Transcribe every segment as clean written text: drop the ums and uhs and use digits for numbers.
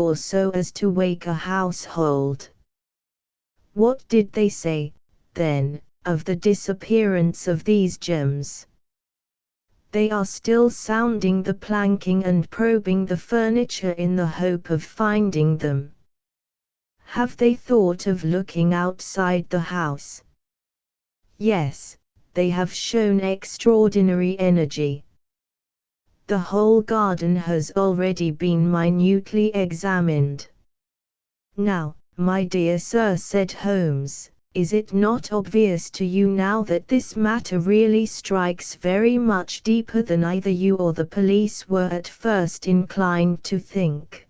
or so as to wake a household. What did they say, then, of the disappearance of these gems? They are still sounding the planking and probing the furniture in the hope of finding them. Have they thought of looking outside the house? Yes, they have shown extraordinary energy. The whole garden has already been minutely examined. Now, my dear sir, said Holmes, is it not obvious to you now that this matter really strikes very much deeper than either you or the police were at first inclined to think?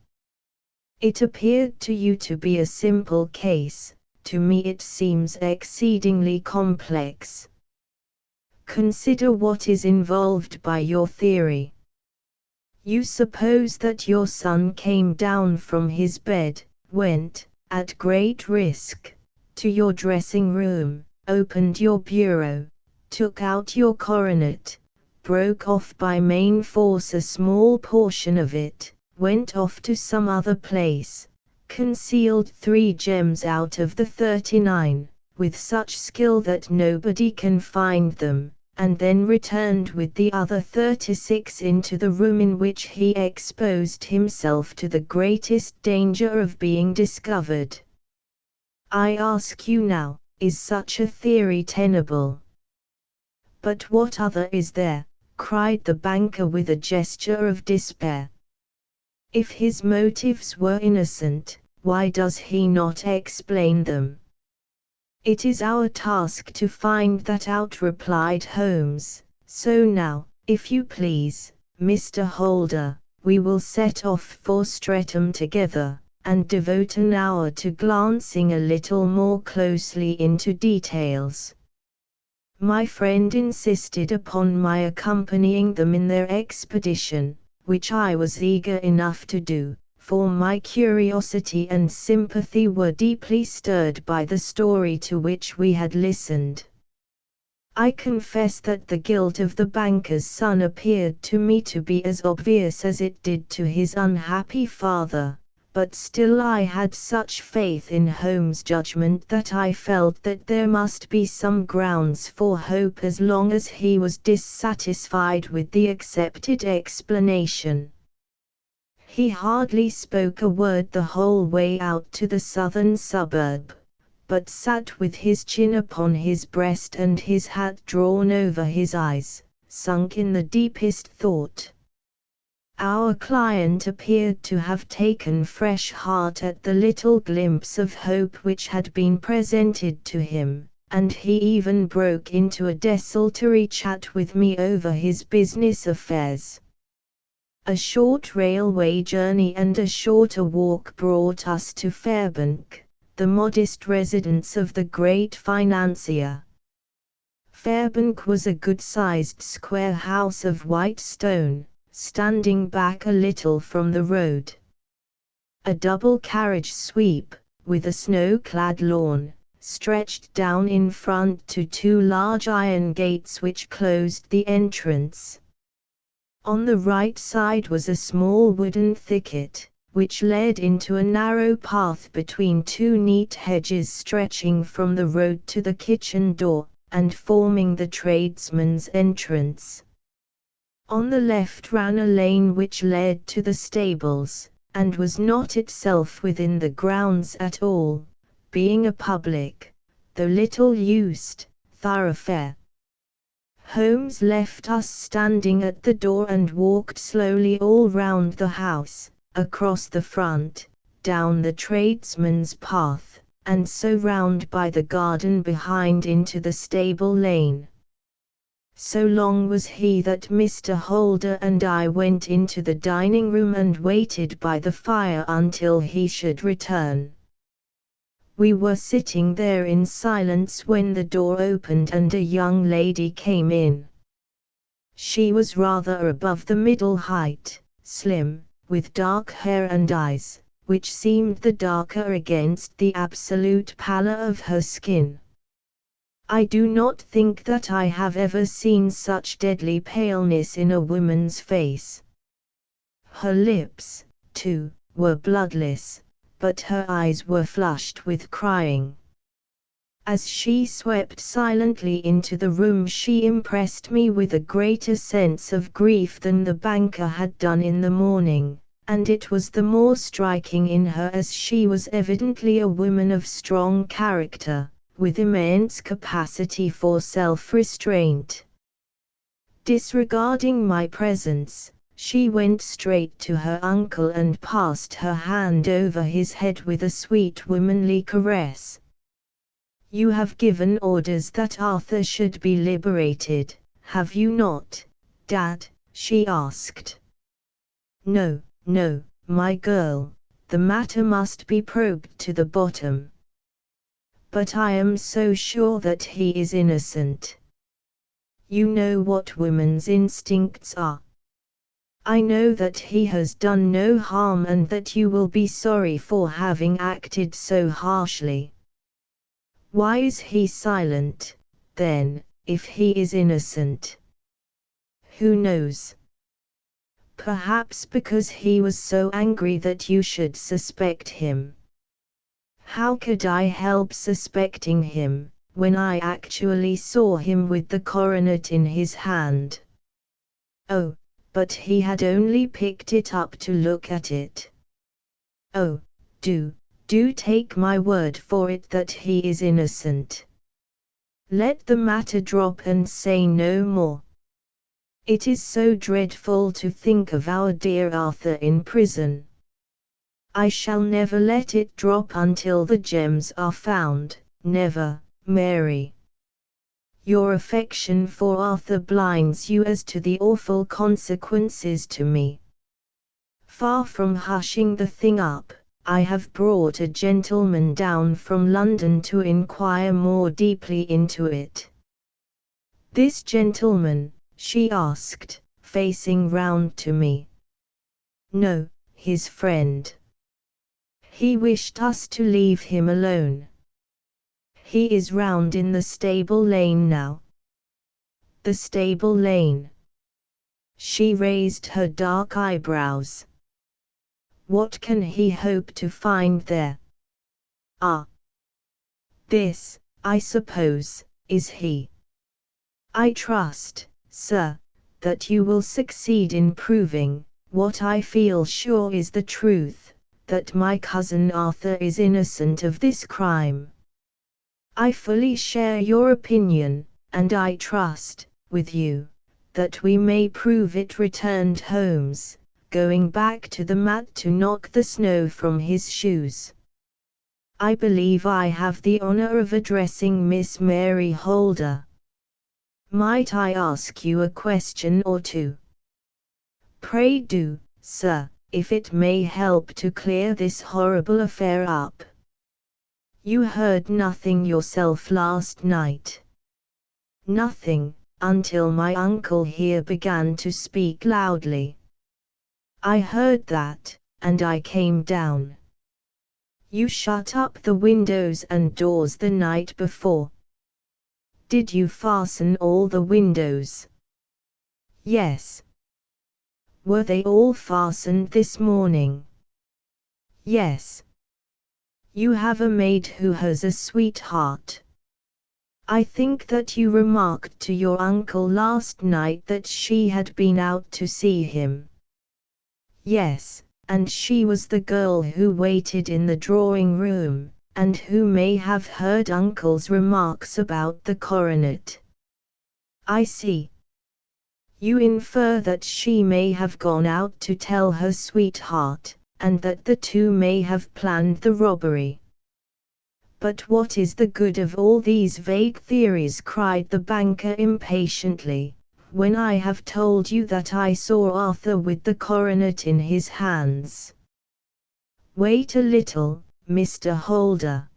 It appeared to you to be a simple case, to me it seems exceedingly complex. Consider what is involved by your theory. You suppose that your son came down from his bed, went, at great risk, to your dressing room, opened your bureau, took out your coronet, broke off by main force a small portion of it, went off to some other place, concealed 3 gems out of the 39, with such skill that nobody can find them, and then returned with the other 36 into the room in which he exposed himself to the greatest danger of being discovered. I ask you now, is such a theory tenable? But what other is there? Cried the banker with a gesture of despair. If his motives were innocent, why does he not explain them? It is our task to find that out, replied Holmes. So now, if you please, Mr. Holder, we will set off for Streatham together, and devote an hour to glancing a little more closely into details. My friend insisted upon my accompanying them in their expedition, which I was eager enough to do, for my curiosity and sympathy were deeply stirred by the story to which we had listened. I confess that the guilt of the banker's son appeared to me to be as obvious as it did to his unhappy father, but still I had such faith in Holmes' judgment that I felt that there must be some grounds for hope as long as he was dissatisfied with the accepted explanation. He hardly spoke a word the whole way out to the southern suburb, but sat with his chin upon his breast and his hat drawn over his eyes, sunk in the deepest thought. Our client appeared to have taken fresh heart at the little glimpse of hope which had been presented to him, and he even broke into a desultory chat with me over his business affairs. A short railway journey and a shorter walk brought us to Fairbank, the modest residence of the great financier. Fairbank was a good-sized square house of white stone, standing back a little from the road. A double carriage sweep, with a snow-clad lawn, stretched down in front to 2 large iron gates which closed the entrance. On the right side was a small wooden thicket, which led into a narrow path between 2 neat hedges stretching from the road to the kitchen door, and forming the tradesman's entrance. On the left ran a lane which led to the stables, and was not itself within the grounds at all, being a public, though little used, thoroughfare. Holmes left us standing at the door and walked slowly all round the house, across the front, down the tradesman's path, and so round by the garden behind into the stable lane. So long was he that Mr. Holder and I went into the dining room and waited by the fire until he should return. We were sitting there in silence when the door opened and a young lady came in. She was rather above the middle height, slim, with dark hair and eyes, which seemed the darker against the absolute pallor of her skin. I do not think that I have ever seen such deadly paleness in a woman's face. Her lips, too, were bloodless, but her eyes were flushed with crying. As she swept silently into the room, she impressed me with a greater sense of grief than the banker had done in the morning, and it was the more striking in her as she was evidently a woman of strong character, with immense capacity for self-restraint. Disregarding my presence, she went straight to her uncle and passed her hand over his head with a sweet womanly caress. "You have given orders that Arthur should be liberated, have you not, Dad?" she asked. "No, no, my girl, the matter must be probed to the bottom. But I am so sure that he is innocent. You know what women's instincts are. I know that he has done no harm and that you will be sorry for having acted so harshly. Why is he silent, then, if he is innocent? Who knows? Perhaps because he was so angry that you should suspect him." "How could I help suspecting him, when I actually saw him with the coronet in his hand?" "Oh, but he had only picked it up to look at it." "Oh, do take my word for it that he is innocent. Let the matter drop and say no more. It is so dreadful to think of our dear Arthur in prison. I shall never let it drop until the gems are found, never, Mary. Your affection for Arthur blinds you as to the awful consequences to me. Far from hushing the thing up, I have brought a gentleman down from London to inquire more deeply into it." "This gentleman?" she asked, facing round to me. "No, his friend. He wished us to leave him alone. He is round in the stable lane now." "The stable lane?" She raised her dark eyebrows. "What can he hope to find there?" "Ah! This, I suppose, is he. I trust, sir, that you will succeed in proving, what I feel sure is the truth, that my cousin Arthur is innocent of this crime. I fully share your opinion, and I trust, with you, that we may prove it," returned Holmes, going back to the mat to knock the snow from his shoes. "I believe I have the honor of addressing Miss Mary Holder. Might I ask you a question or two?" "Pray do, sir, if it may help to clear this horrible affair up." "You heard nothing yourself last night?" "Nothing, until my uncle here began to speak loudly. I heard that, and I came down." "You shut up the windows and doors the night before?" "Did you fasten all the windows?" "Yes." "Were they all fastened this morning?" "Yes." "You have a maid who has a sweetheart. I think that you remarked to your uncle last night that she had been out to see him." "Yes, and she was the girl who waited in the drawing room, and who may have heard uncle's remarks about the coronet." "I see. You infer that she may have gone out to tell her sweetheart, and that the two may have planned the robbery." "But what is the good of all these vague theories?" cried the banker impatiently, "when I have told you that I saw Arthur with the coronet in his hands." "Wait a little, Mr. Holder.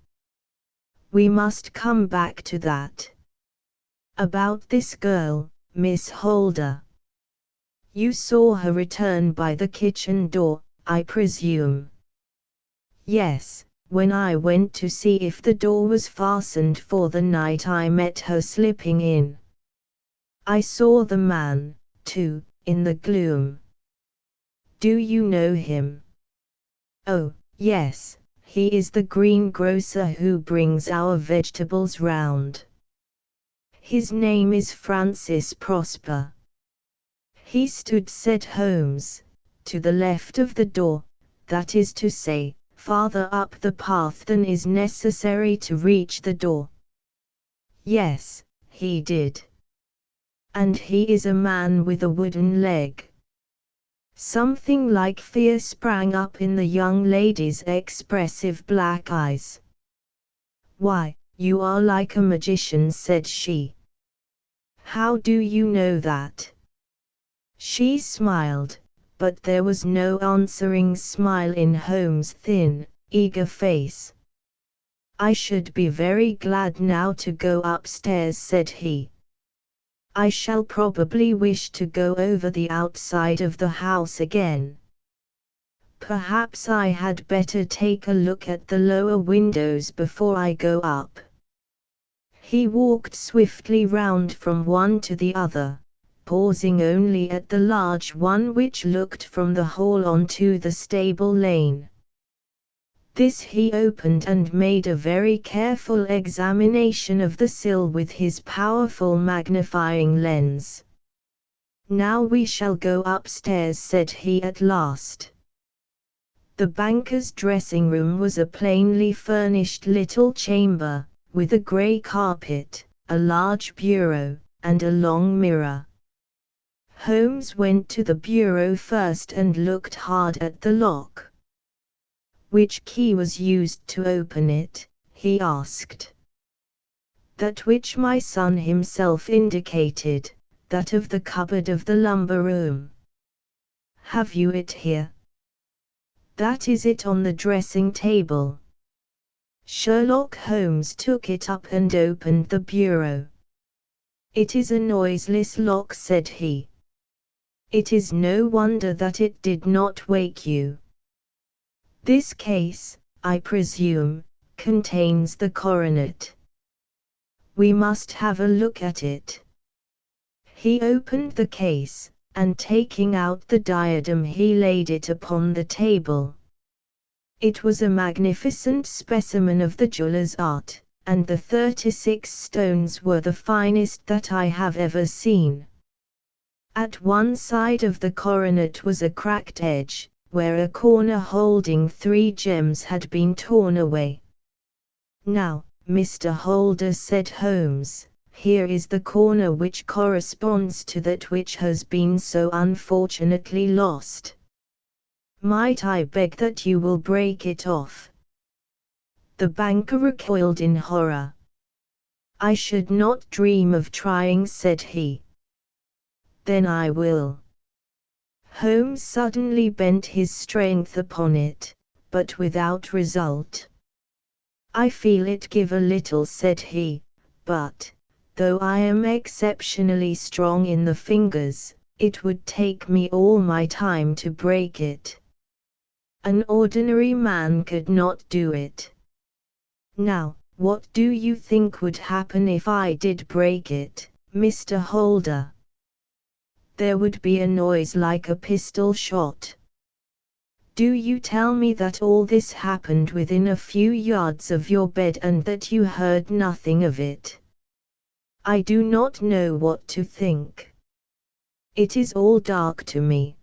We must come back to that. About this girl, Miss Holder. You saw her return by the kitchen door, I presume?" "Yes, when I went to see if the door was fastened for the night I met her slipping in. I saw the man, too, in the gloom." "Do you know him?" Oh, yes, he is the greengrocer who brings our vegetables round. His name is Francis Prosper. He stood, said Holmes, to the left of the door, that is to say, farther up the path than is necessary to reach the door. Yes, he did. And he is a man with a wooden leg. Something like fear sprang up in the young lady's expressive black eyes. Why, you are like a magician, said she. How do you know that? She smiled, but there was no answering smile in Holmes' thin, eager face. I should be very glad now to go upstairs, said he. I shall probably wish to go over the outside of the house again. Perhaps I had better take a look at the lower windows before I go up. He walked swiftly round from one to the other, pausing only at the large one which looked from the hall onto the stable lane. This he opened and made a very careful examination of the sill with his powerful magnifying lens. Now we shall go upstairs, said he at last. The banker's dressing room was a plainly furnished little chamber, with a grey carpet, a large bureau, and a long mirror. Holmes went to the bureau first and looked hard at the lock. Which key was used to open it? He asked. That which my son himself indicated, that of the cupboard of the lumber room. Have you it here? That is it on the dressing table. Sherlock Holmes took it up and opened the bureau. It is a noiseless lock, said he. It is no wonder that it did not wake you. This case, I presume, contains the coronet. We must have a look at it. He opened the case, and taking out the diadem he laid it upon the table. It was a magnificent specimen of the jeweller's art, and the 36 stones were the finest that I have ever seen. At one side of the coronet was a cracked edge, where a corner holding 3 gems had been torn away. Now, Mr. Holder, said Holmes, here is the corner which corresponds to that which has been so unfortunately lost. Might I beg that you will break it off? The banker recoiled in horror. I should not dream of trying, said he. Then I will. Holmes suddenly bent his strength upon it, but without result. I feel it give a little, said he, but, though I am exceptionally strong in the fingers, it would take me all my time to break it. An ordinary man could not do it. Now, what do you think would happen if I did break it, Mr. Holder? There would be a noise like a pistol shot. Do you tell me that all this happened within a few yards of your bed and that you heard nothing of it? I do not know what to think. It is all dark to me.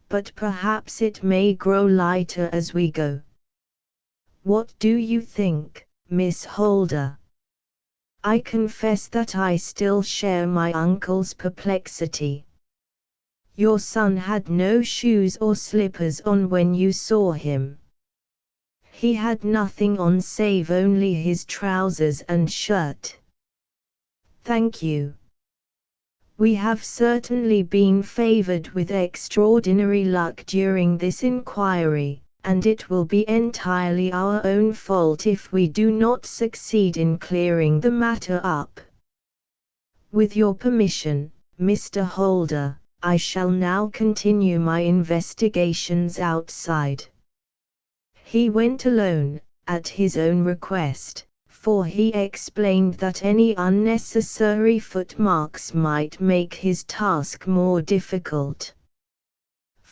But perhaps it may grow lighter as we go. What do you think, Miss Holder? I confess that I still share my uncle's perplexity. Your son had no shoes or slippers on when you saw him. He had nothing on save only his trousers and shirt. Thank you. We have certainly been favored with extraordinary luck during this inquiry, and it will be entirely our own fault if we do not succeed in clearing the matter up. With your permission, Mr. Holder, I shall now continue my investigations outside. He went alone, at his own request, for he explained that any unnecessary footmarks might make his task more difficult.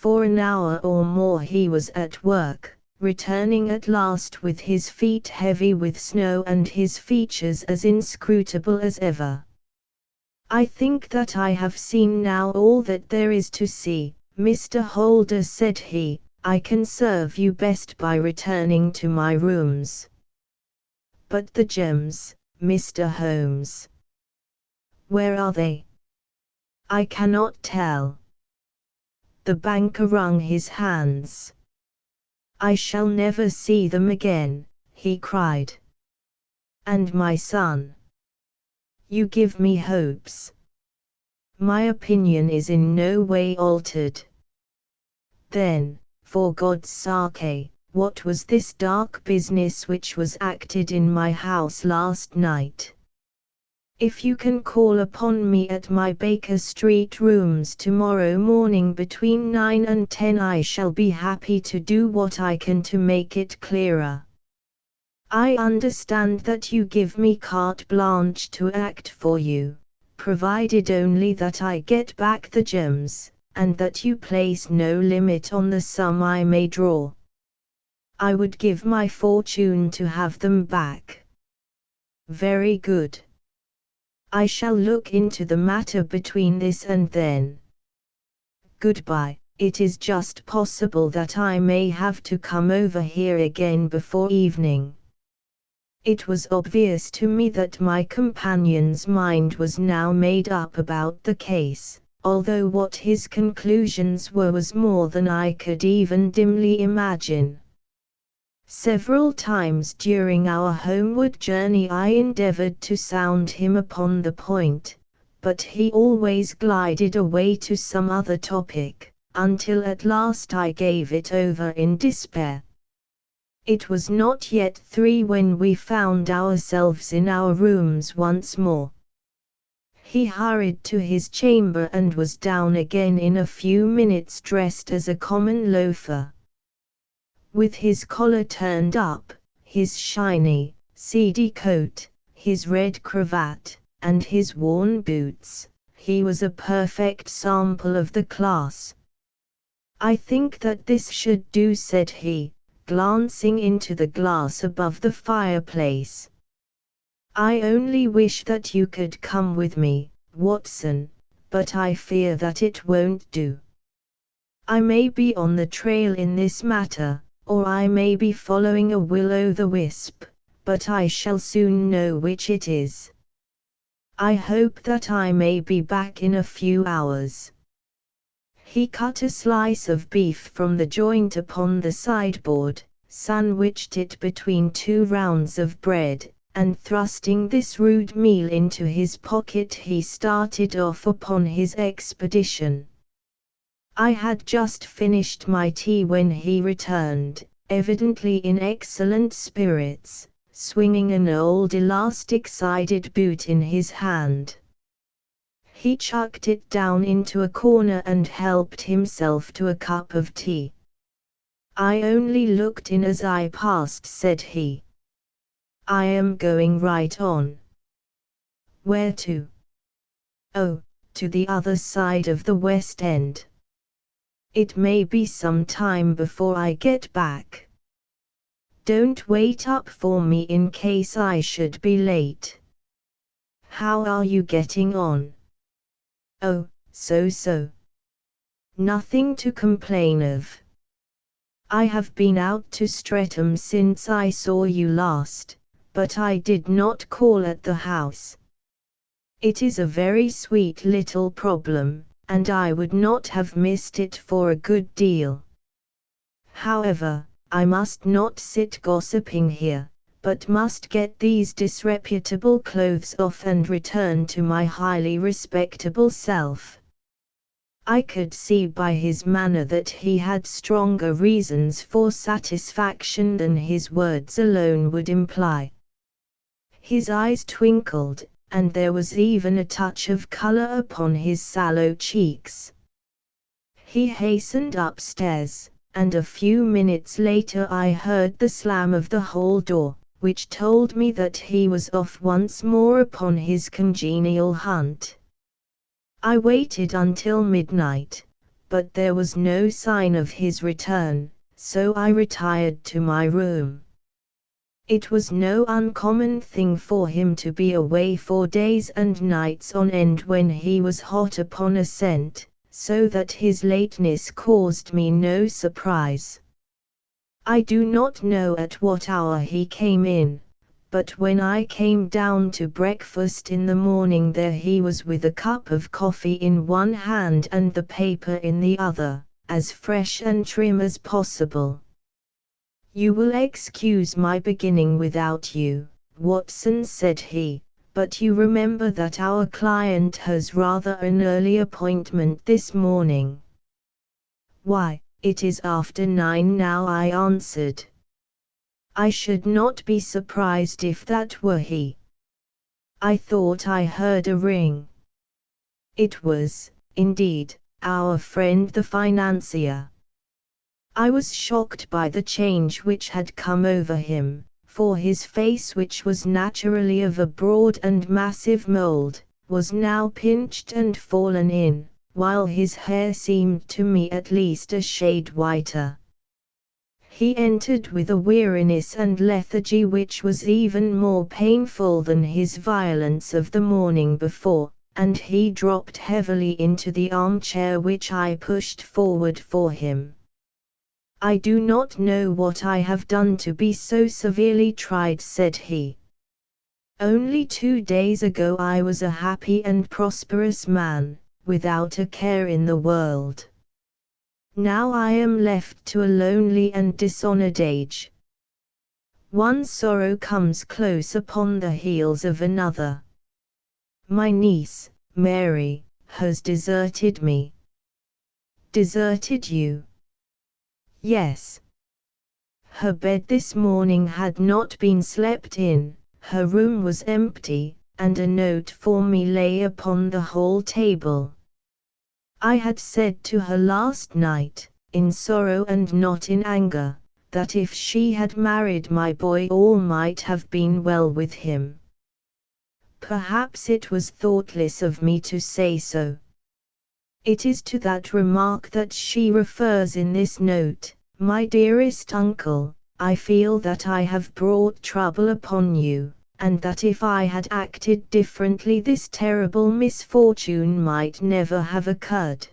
for an hour or more he was at work, returning at last with his feet heavy with snow and his features as inscrutable as ever. "I think that I have seen now all that there is to see, Mr. Holder," said he. "I can serve you best by returning to my rooms." "But the gems, Mr. Holmes? Where are they?" "I cannot tell." The banker wrung his hands. "I shall never see them again," he cried. "And my son? You give me hopes." "My opinion is in no way altered." "Then, for God's sake, what was this dark business which was acted in my house last night? If you can call upon me at my Baker Street rooms tomorrow morning between 9 and 10, I shall be happy to do what I can to make it clearer. I understand that you give me carte blanche to act for you, provided only that I get back the gems, and that you place no limit on the sum I may draw. I would give my fortune to have them back." "Very good. I shall look into the matter between this and then. Goodbye. It is just possible that I may have to come over here again before evening." It was obvious to me that my companion's mind was now made up about the case, although what his conclusions were was more than I could even dimly imagine. Several times during our homeward journey I endeavored to sound him upon the point, but he always glided away to some other topic, until at last I gave it over in despair. It was not yet 3 when we found ourselves in our rooms once more. He hurried to his chamber and was down again in a few minutes, dressed as a common loafer. With his collar turned up, his shiny, seedy coat, his red cravat, and his worn boots, he was a perfect sample of the class. "I think that this should do," said he, glancing into the glass above the fireplace. "I only wish that you could come with me, Watson, but I fear that it won't do. I may be on the trail in this matter, or I may be following a will-o'-the-wisp, but I shall soon know which it is. I hope that I may be back in a few hours." He cut a slice of beef from the joint upon the sideboard, sandwiched it between 2 rounds of bread, and thrusting this rude meal into his pocket he started off upon his expedition. I had just finished my tea when he returned, evidently in excellent spirits, swinging an old elastic-sided boot in his hand. He chucked it down into a corner and helped himself to a cup of tea. "I only looked in as I passed," said he. "I am going right on." "Where to?" "Oh, to the other side of the West End. It may be some time before I get back. Don't wait up for me in case I should be late." "How are you getting on?" "Oh, so. Nothing to complain of. I have been out to Streatham since I saw you last, but I did not call at the house. It is a very sweet little problem, and I would not have missed it for a good deal. However, I must not sit gossiping here, but must get these disreputable clothes off and return to my highly respectable self." I could see by his manner that he had stronger reasons for satisfaction than his words alone would imply. His eyes twinkled, and there was even a touch of color upon his sallow cheeks. He hastened upstairs, and a few minutes later I heard the slam of the hall door, which told me that he was off once more upon his congenial hunt. I waited until midnight, but there was no sign of his return, so I retired to my room. It was no uncommon thing for him to be away for days and nights on end when he was hot upon a scent, so that his lateness caused me no surprise. I do not know at what hour he came in, but when I came down to breakfast in the morning there he was with a cup of coffee in one hand and the paper in the other, as fresh and trim as possible. "You will excuse my beginning without you, Watson," said he, "but you remember that our client has rather an early appointment this morning." "Why, it is after 9 now," I answered. "I should not be surprised if that were he. I thought I heard a ring." It was, indeed, our friend the financier. I was shocked by the change which had come over him, for his face, which was naturally of a broad and massive mold, was now pinched and fallen in, while his hair seemed to me at least a shade whiter. He entered with a weariness and lethargy which was even more painful than his violence of the morning before, and he dropped heavily into the armchair which I pushed forward for him. "I do not know what I have done to be so severely tried," said he. "Only 2 days ago I was a happy and prosperous man, without a care in the world. Now I am left to a lonely and dishonored age. One sorrow comes close upon the heels of another. My niece, Mary, has deserted me." "Deserted you?" "Yes. Her bed this morning had not been slept in, her room was empty, and a note for me lay upon the hall table. I had said to her last night, in sorrow and not in anger, that if she had married my boy all might have been well with him. Perhaps it was thoughtless of me to say so. It is to that remark that she refers in this note. My dearest uncle, I feel that I have brought trouble upon you, and that if I had acted differently this terrible misfortune might never have occurred.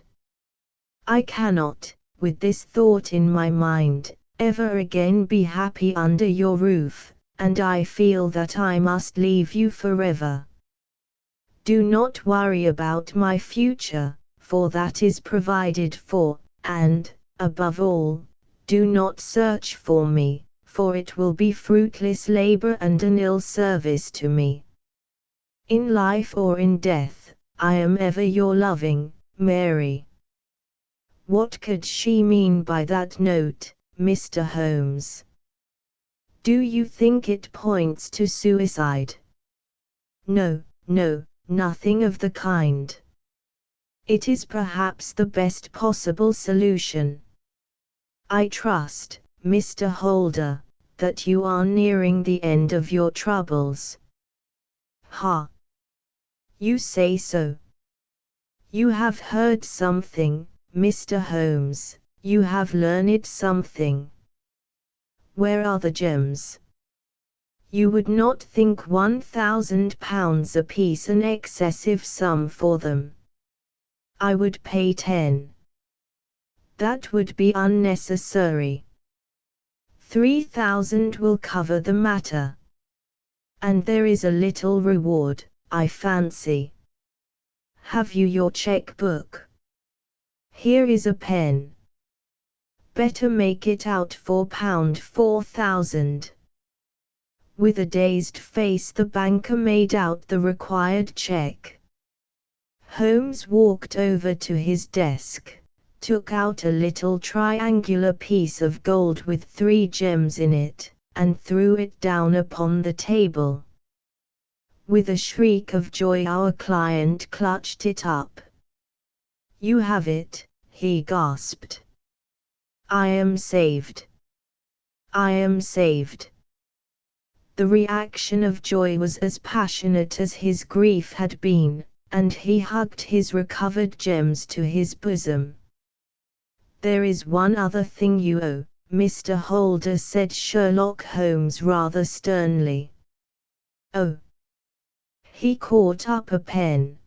I cannot, with this thought in my mind, ever again be happy under your roof, and I feel that I must leave you forever. Do not worry about my future, for that is provided for, and, above all, do not search for me, for it will be fruitless labor and an ill service to me. In life or in death, I am ever your loving, Mary." What could she mean by that note, Mr. Holmes? Do you think it points to suicide? No, no, nothing of the kind. It is perhaps the best possible solution. I trust, Mr. Holder, that you are nearing the end of your troubles. Ha! You say so. You have heard something, Mr. Holmes, you have learned something. Where are the gems? You would not think £1,000 apiece an excessive sum for them. I would pay 10. That would be unnecessary. 3,000 will cover the matter. And there is a little reward, I fancy. Have you your cheque-book? Here is a pen. Better make it out for £4,000. With a dazed face the banker made out the required cheque. Holmes walked over to his desk, took out a little triangular piece of gold with 3 gems in it, and threw it down upon the table. With a shriek of joy our client clutched it up. "You have it," he gasped. "I am saved. I am saved." The reaction of joy was as passionate as his grief had been, and he hugged his recovered gems to his bosom. "There is one other thing you owe, Mr. Holder," said Sherlock Holmes rather sternly. "Oh." He caught up a pen.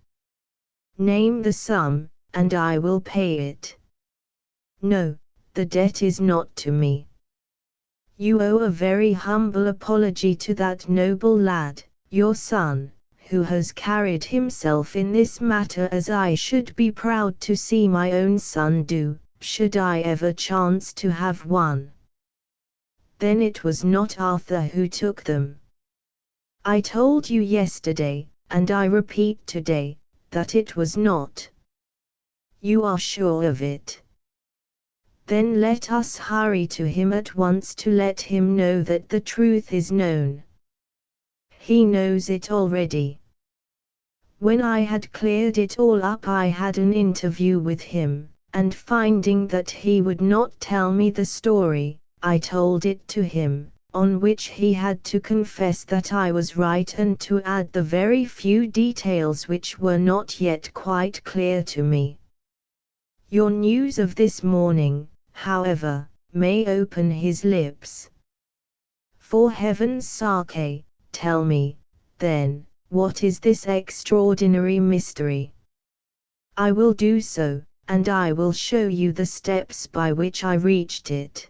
"Name the sum, and I will pay it." "No, the debt is not to me. You owe a very humble apology to that noble lad, your son, who has carried himself in this matter as I should be proud to see my own son do, should I ever chance to have one." "Then it was not Arthur who took them?" "I told you yesterday, and I repeat today, that it was not." "You are sure of it? Then let us hurry to him at once to let him know that the truth is known." "He knows it already. When I had cleared it all up I had an interview with him, and finding that he would not tell me the story, I told it to him, on which he had to confess that I was right and to add the very few details which were not yet quite clear to me. Your news of this morning, however, may open his lips. For heaven's sake, tell me, then, what is this extraordinary mystery?" "I will do so, and I will show you the steps by which I reached it.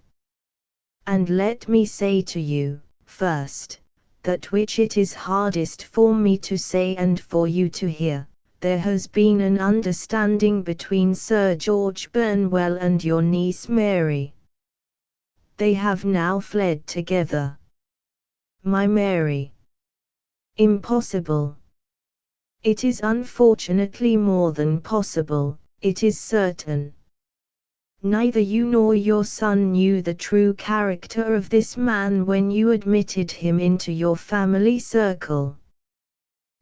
And let me say to you, first, that which it is hardest for me to say and for you to hear, there has been an understanding between Sir George Burnwell and your niece Mary. They have now fled together." "My Mary?" "Impossible." "It is unfortunately more than possible, it is certain. Neither you nor your son knew the true character of this man when you admitted him into your family circle.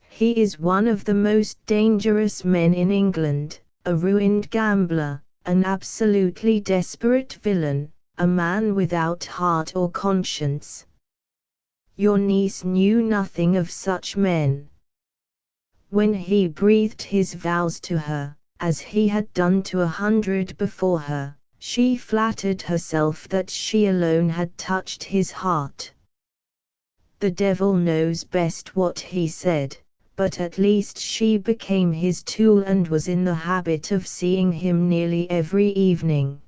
He is one of the most dangerous men in England, a ruined gambler, an absolutely desperate villain, a man without heart or conscience. Your niece knew nothing of such men. When he breathed his vows to her, as he had done to 100 before her, she flattered herself that she alone had touched his heart. The devil knows best what he said, but at least she became his tool and was in the habit of seeing him nearly every evening."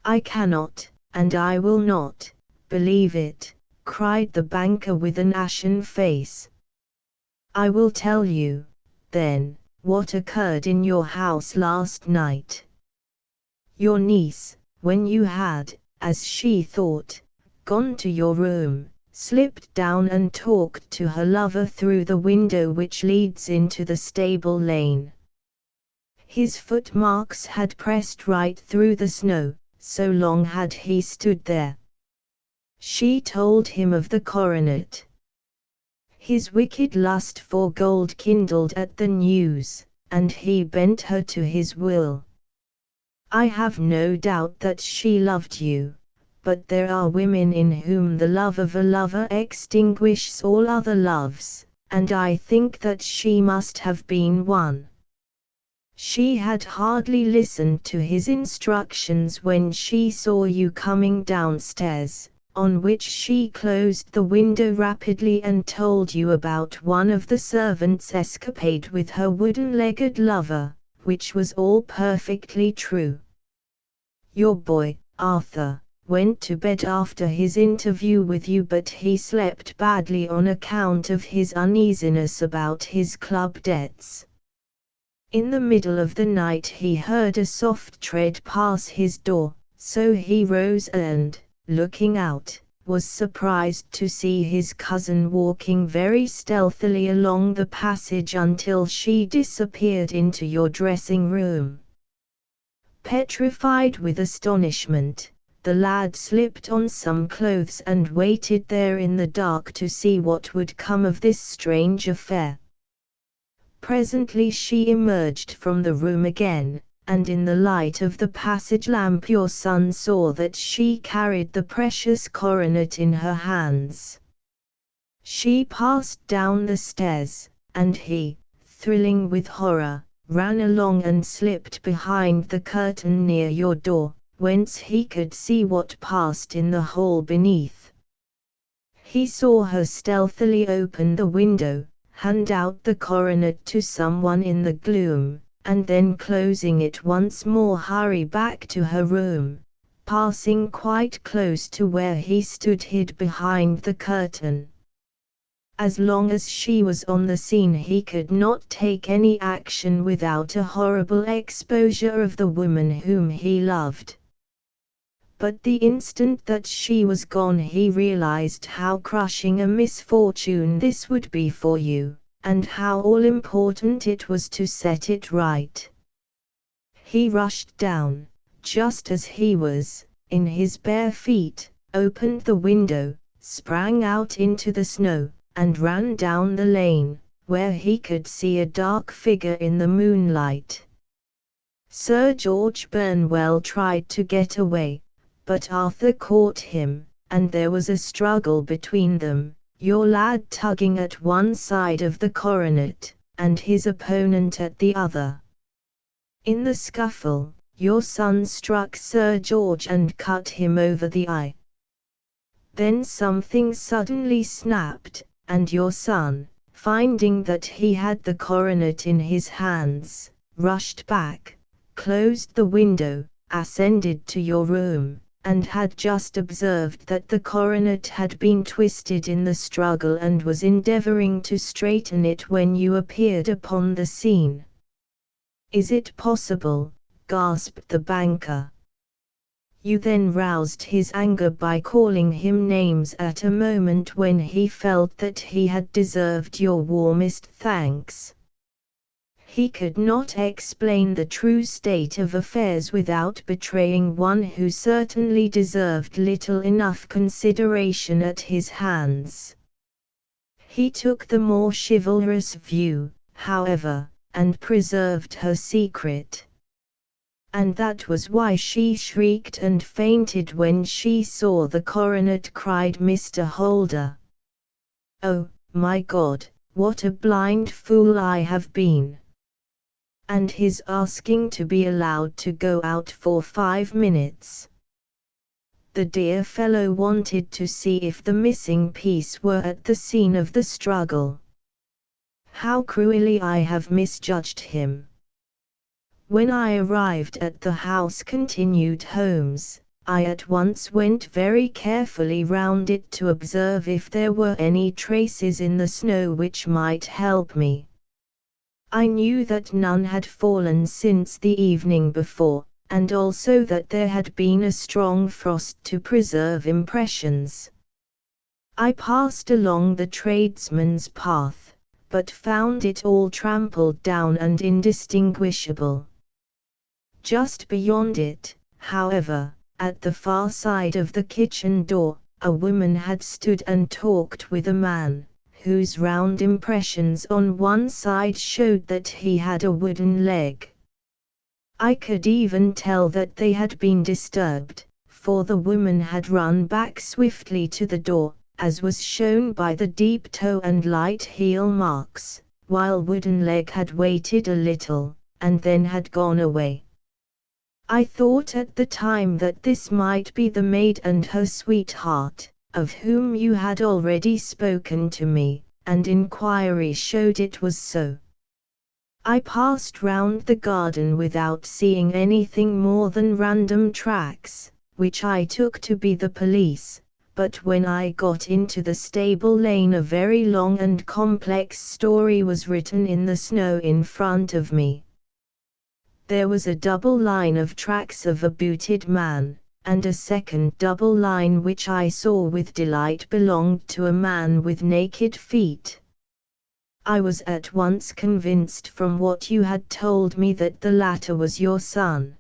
"I cannot, and I will not, believe it," cried the banker with an ashen face. "I will tell you, then, what occurred in your house last night. Your niece, when you had, as she thought, gone to your room, slipped down and talked to her lover through the window which leads into the stable lane. His footmarks had pressed right through the snow, so long had he stood there. She told him of the coronet. His wicked lust for gold kindled at the news, and he bent her to his will. I have no doubt that she loved you, but there are women in whom the love of a lover extinguishes all other loves, and I think that she must have been one. She had hardly listened to his instructions when she saw you coming downstairs, on which she closed the window rapidly and told you about one of the servants' escapade with her wooden-legged lover, which was all perfectly true. Your boy, Arthur, went to bed after his interview with you, but he slept badly on account of his uneasiness about his club debts. In the middle of the night he heard a soft tread pass his door, so he rose and, looking out, was surprised to see his cousin walking very stealthily along the passage until she disappeared into your dressing room. Petrified with astonishment, the lad slipped on some clothes and waited there in the dark to see what would come of this strange affair. Presently she emerged from the room again, and in the light of the passage lamp your son saw that she carried the precious coronet in her hands. She passed down the stairs, and he, thrilling with horror, ran along and slipped behind the curtain near your door, whence he could see what passed in the hall beneath. He saw her stealthily open the window, hand out the coronet to someone in the gloom, and then closing it once more hurry back to her room, passing quite close to where he stood hid behind the curtain. As long as she was on the scene he could not take any action without a horrible exposure of the woman whom he loved. But the instant that she was gone he realized how crushing a misfortune this would be for you, and how all-important it was to set it right. He rushed down, just as he was, in his bare feet, opened the window, sprang out into the snow, and ran down the lane, where he could see a dark figure in the moonlight. Sir George Burnwell tried to get away, but Arthur caught him, and there was a struggle between them, your lad tugging at one side of the coronet, and his opponent at the other. In the scuffle, your son struck Sir George and cut him over the eye. Then something suddenly snapped, and your son, finding that he had the coronet in his hands, rushed back, closed the window, ascended to your room, and had just observed that the coronet had been twisted in the struggle and was endeavoring to straighten it when you appeared upon the scene. "Is it possible?" gasped the banker. You then roused his anger by calling him names at a moment when he felt that he had deserved your warmest thanks. He could not explain the true state of affairs without betraying one who certainly deserved little enough consideration at his hands. He took the more chivalrous view, however, and preserved her secret. And that was why she shrieked and fainted when she saw the coronet, cried Mr. Holder. "Oh, my God, what a blind fool I have been! And his asking to be allowed to go out for 5 minutes. The dear fellow wanted to see if the missing piece were at the scene of the struggle. How cruelly I have misjudged him! When I arrived at the house," continued Holmes, "I at once went very carefully round it to observe if there were any traces in the snow which might help me. I knew that none had fallen since the evening before, and also that there had been a strong frost to preserve impressions. I passed along the tradesman's path, but found it all trampled down and indistinguishable. Just beyond it, however, at the far side of the kitchen door, a woman had stood and talked with a man, whose round impressions on one side showed that he had a wooden leg. I could even tell that they had been disturbed, for the woman had run back swiftly to the door, as was shown by the deep toe and light heel marks, while wooden leg had waited a little, and then had gone away. I thought at the time that this might be the maid and her sweetheart, of whom you had already spoken to me, and inquiry showed it was so. I passed round the garden without seeing anything more than random tracks, which I took to be the police, but when I got into the stable lane a very long and complex story was written in the snow in front of me. There was a double line of tracks of a booted man, and a second double line which I saw with delight belonged to a man with naked feet. I was at once convinced from what you had told me that the latter was your son.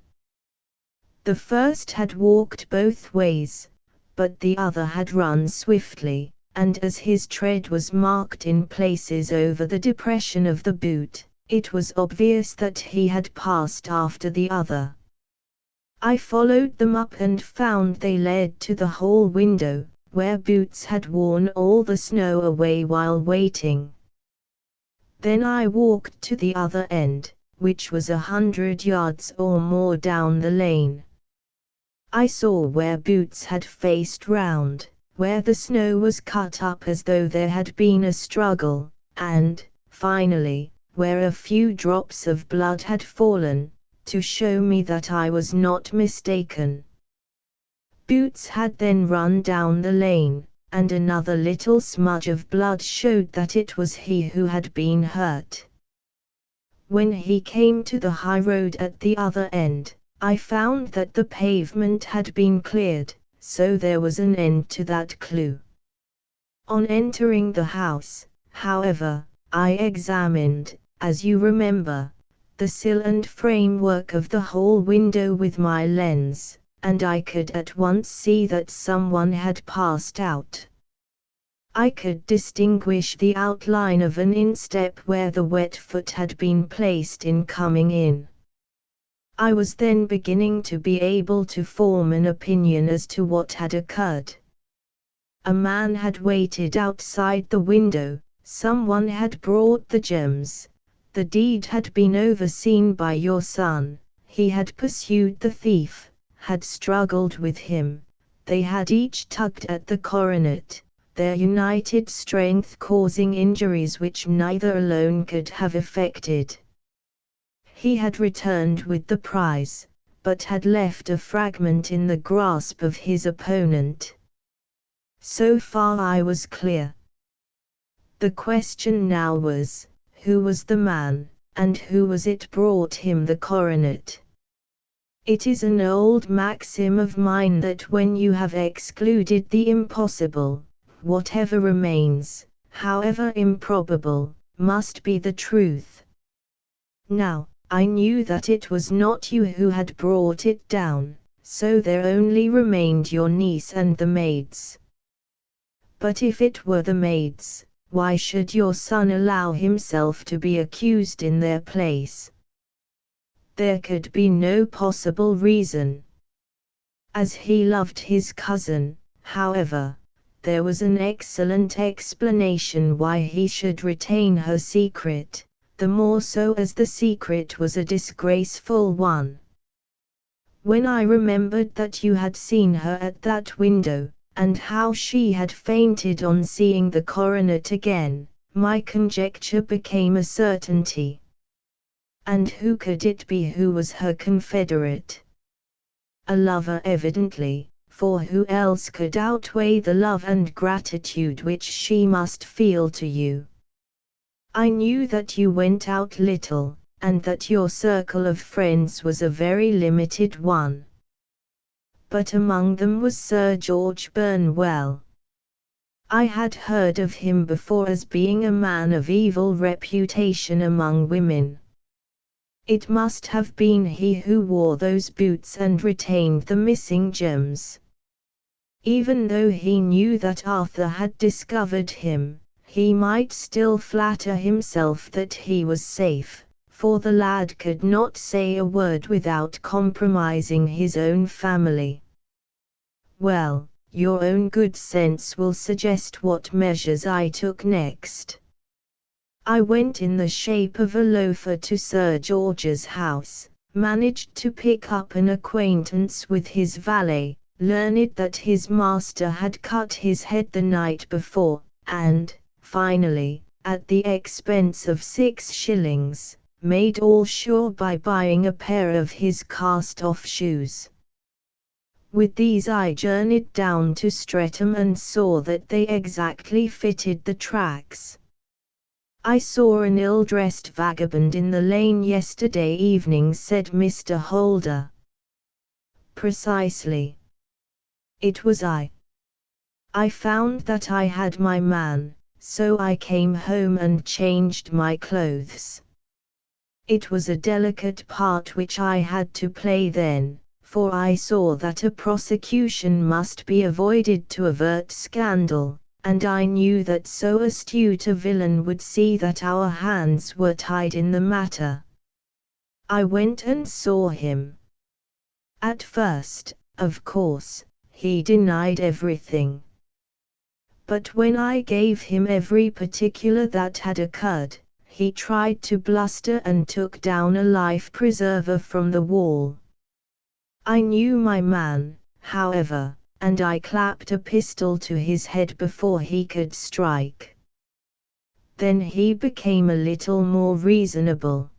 The first had walked both ways, but the other had run swiftly, and as his tread was marked in places over the depression of the boot, it was obvious that he had passed after the other. I followed them up and found they led to the hall window, where Boots had worn all the snow away while waiting. Then I walked to the other end, which was 100 yards or more down the lane. I saw where Boots had faced round, where the snow was cut up as though there had been a struggle, and, finally, where a few drops of blood had fallen, to show me that I was not mistaken. Boots had then run down the lane, and another little smudge of blood showed that it was he who had been hurt. When he came to the high road at the other end, I found that the pavement had been cleared, so there was an end to that clue. On entering the house, however, I examined, as you remember, the sill and framework of the whole window with my lens, and I could at once see that someone had passed out. I could distinguish the outline of an instep where the wet foot had been placed in coming in. I was then beginning to be able to form an opinion as to what had occurred. A man had waited outside the window, someone had brought the gems, the deed had been overseen by your son, he had pursued the thief, had struggled with him, they had each tugged at the coronet, their united strength causing injuries which neither alone could have effected. He had returned with the prize, but had left a fragment in the grasp of his opponent. So far I was clear. The question now was, who was the man, and who was it brought him the coronet? It is an old maxim of mine that when you have excluded the impossible, whatever remains, however improbable, must be the truth. Now, I knew that it was not you who had brought it down, so there only remained your niece and the maids. But if it were the maids, why should your son allow himself to be accused in their place? There could be no possible reason. As he loved his cousin, however, there was an excellent explanation why he should retain her secret, the more so as the secret was a disgraceful one. When I remembered that you had seen her at that window, and how she had fainted on seeing the coronet again, my conjecture became a certainty. And who could it be who was her confederate? A lover evidently, for who else could outweigh the love and gratitude which she must feel to you? I knew that you went out little, and that your circle of friends was a very limited one. But among them was Sir George Burnwell. I had heard of him before as being a man of evil reputation among women. It must have been he who wore those boots and retained the missing gems. Even though he knew that Arthur had discovered him, he might still flatter himself that he was safe, for the lad could not say a word without compromising his own family. Well, your own good sense will suggest what measures I took next. I went in the shape of a loafer to Sir George's house, managed to pick up an acquaintance with his valet, learned that his master had cut his head the night before, and, finally, at the expense of 6 shillings, made all sure by buying a pair of his cast-off shoes. With these I journeyed down to Streatham and saw that they exactly fitted the tracks. I saw an ill-dressed vagabond in the lane yesterday evening, said Mr. Holder. Precisely. It was I. I found that I had my man, so I came home and changed my clothes. It was a delicate part which I had to play then, for I saw that a prosecution must be avoided to avert scandal, and I knew that so astute a villain would see that our hands were tied in the matter. I went and saw him. At first, of course, he denied everything. But when I gave him every particular that had occurred, he tried to bluster and took down a life preserver from the wall. I knew my man, however, and I clapped a pistol to his head before he could strike. Then he became a little more reasonable.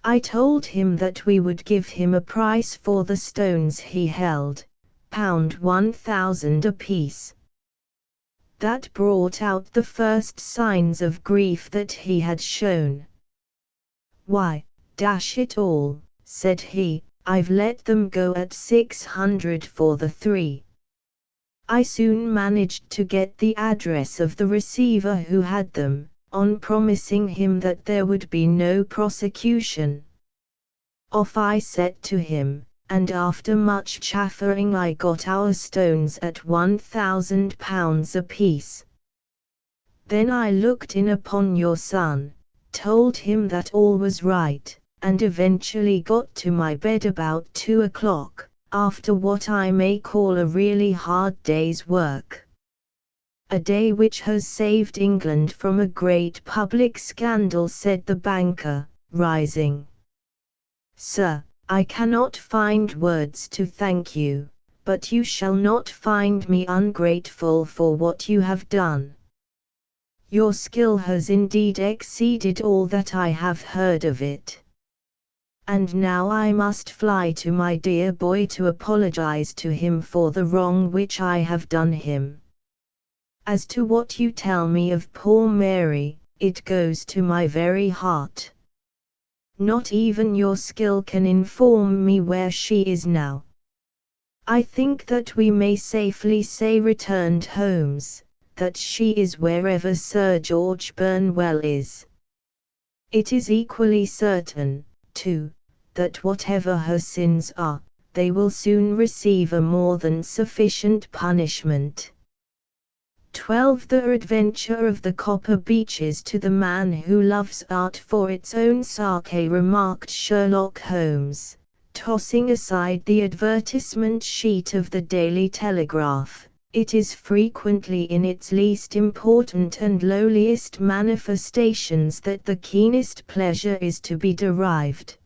I told him that we would give him a price for the stones he held, £1,000 apiece. That brought out the first signs of grief that he had shown. "Why, dash it all," said he, "I've let them go at 600 for the 3. I soon managed to get the address of the receiver who had them, on promising him that there would be no prosecution. Off I set to him, and after much chaffering I got our stones at £1,000 apiece. Then I looked in upon your son, told him that all was right, and eventually got to my bed about 2 o'clock, after what I may call a really hard day's work. A day which has saved England from a great public scandal," said the banker, rising. "Sir, I cannot find words to thank you, but you shall not find me ungrateful for what you have done. Your skill has indeed exceeded all that I have heard of it. And now I must fly to my dear boy to apologize to him for the wrong which I have done him. As to what you tell me of poor Mary, it goes to my very heart. Not even your skill can inform me where she is now. I think that we may safely say," returned Holmes, "that she is wherever Sir George Burnwell is. It is equally certain, too, that whatever her sins are, they will soon receive a more than sufficient punishment." 12. The Adventure of the Copper Beeches. "To the man who loves art for its own sake," remarked Sherlock Holmes, tossing aside the advertisement sheet of the Daily Telegraph, "it is frequently in its least important and lowliest manifestations that the keenest pleasure is to be derived.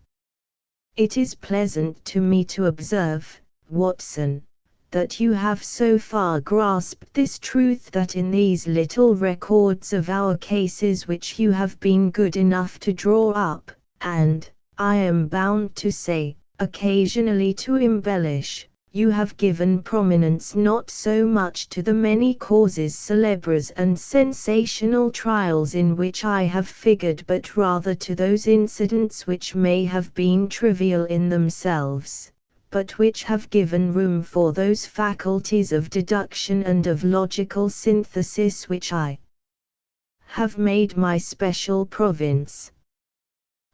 It is pleasant to me to observe, Watson, that you have so far grasped this truth, that in these little records of our cases which you have been good enough to draw up, and, I am bound to say, occasionally to embellish, you have given prominence not so much to the many causes célèbres and sensational trials in which I have figured, but rather to those incidents which may have been trivial in themselves, but which have given room for those faculties of deduction and of logical synthesis which I have made my special province.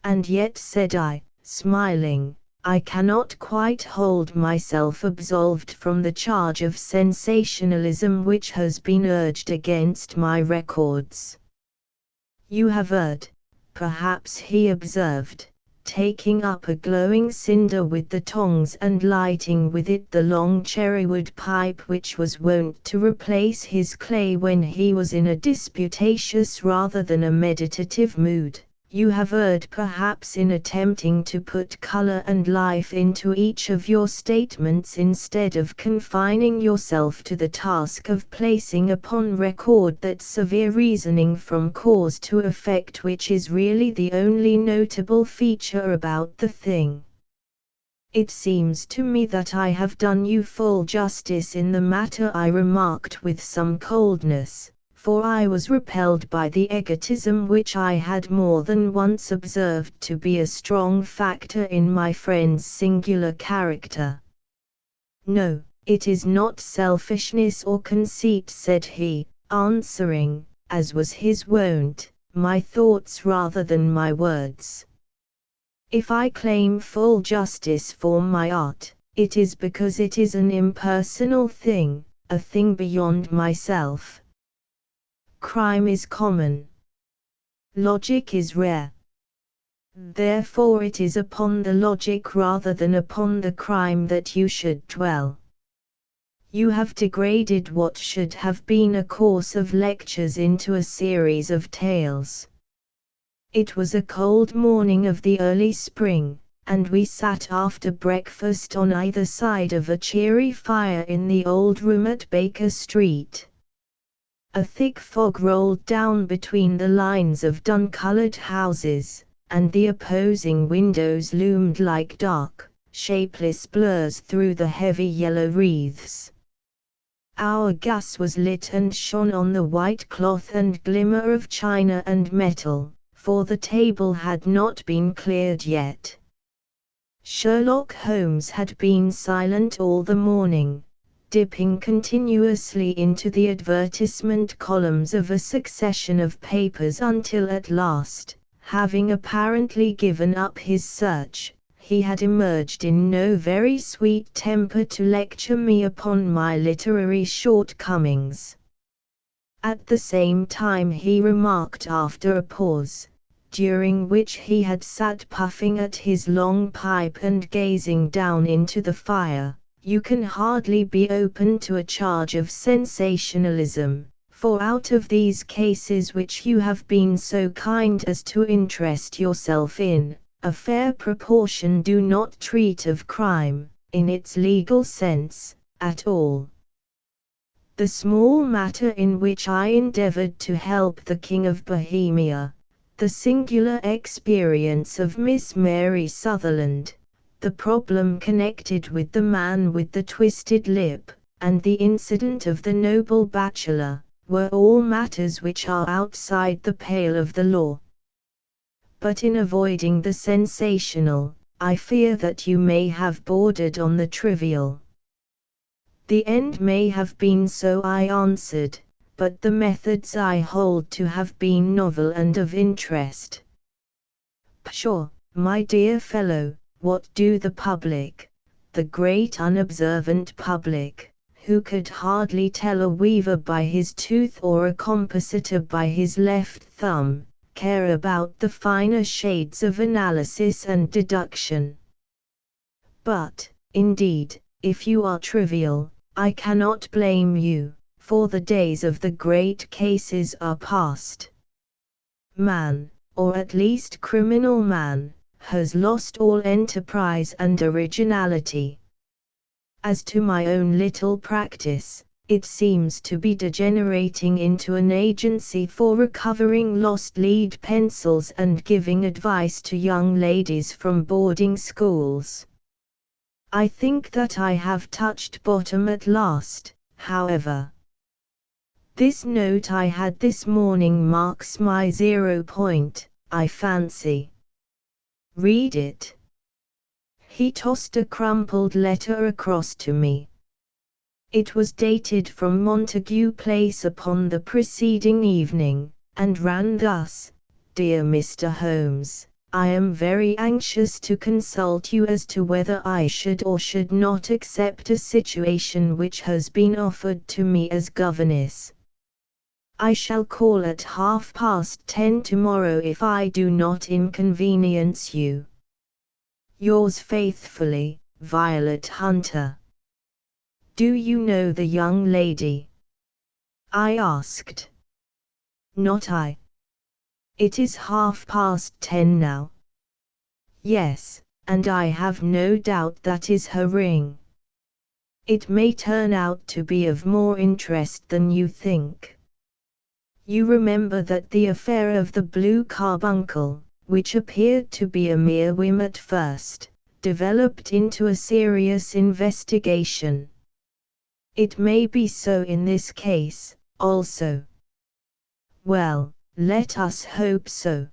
And yet," said I, smiling, "I cannot quite hold myself absolved from the charge of sensationalism which has been urged against my records." "You have erred, perhaps," he observed, taking up a glowing cinder with the tongs and lighting with it the long cherrywood pipe which was wont to replace his clay when he was in a disputatious rather than a meditative mood. "You have erred perhaps in attempting to put color and life into each of your statements instead of confining yourself to the task of placing upon record that severe reasoning from cause to effect which is really the only notable feature about the thing. It seems to me that I have done you full justice in the matter," I remarked with some coldness, for I was repelled by the egotism which I had more than once observed to be a strong factor in my friend's singular character. "No, it is not selfishness or conceit," said he, answering, as was his wont, my thoughts rather than my words. "If I claim full justice for my art, it is because it is an impersonal thing, a thing beyond myself. Crime is common. Logic is rare. Therefore it is upon the logic rather than upon the crime that you should dwell. You have degraded what should have been a course of lectures into a series of tales. It was a cold morning of the early spring, and we sat after breakfast on either side of a cheery fire in the old room at Baker Street. A thick fog rolled down between the lines of dun-colored houses, and the opposing windows loomed like dark, shapeless blurs through the heavy yellow wreaths. Our gas was lit and shone on the white cloth and glimmer of china and metal, for the table had not been cleared yet. Sherlock Holmes had been silent all the morning, dipping continuously into the advertisement columns of a succession of papers until at last, having apparently given up his search, he had emerged in no very sweet temper to lecture me upon my literary shortcomings. At the same time he remarked after a pause, during which he had sat puffing at his long pipe and gazing down into the fire, "You can hardly be open to a charge of sensationalism, for out of these cases which you have been so kind as to interest yourself in, a fair proportion do not treat of crime, in its legal sense, at all." The small matter in which I endeavored to help the King of Bohemia, the singular experience of Miss Mary Sutherland, the problem connected with the man with the twisted lip, and the incident of the noble bachelor, were all matters which are outside the pale of the law. But in avoiding the sensational, I fear that you may have bordered on the trivial. The end may have been so, I answered, but the methods I hold to have been novel and of interest. Pshaw, my dear fellow, what do the public, the great unobservant public, who could hardly tell a weaver by his tooth or a compositor by his left thumb, care about the finer shades of analysis and deduction? But, indeed, if you are trivial, I cannot blame you, for the days of the great cases are past. Man, or at least criminal man, has lost all enterprise and originality. As to my own little practice, it seems to be degenerating into an agency for recovering lost lead pencils and giving advice to young ladies from boarding schools. I think that I have touched bottom at last, however. This note I had this morning marks my 0 point, I fancy. Read it. He tossed a crumpled letter across to me. It was dated from Montague Place upon the preceding evening, and ran thus: "Dear Mr. Holmes, I am very anxious to consult you as to whether I should or should not accept a situation which has been offered to me as governess. I shall call at 10:30 tomorrow if I do not inconvenience you. Yours faithfully, Violet Hunter." "Do you know the young lady?" I asked. "Not I. It is 10:30 now." "Yes, and I have no doubt that is her ring. It may turn out to be of more interest than you think. You remember that the affair of the blue carbuncle, which appeared to be a mere whim at first, developed into a serious investigation. It may be so in this case, also. Well, let us hope so.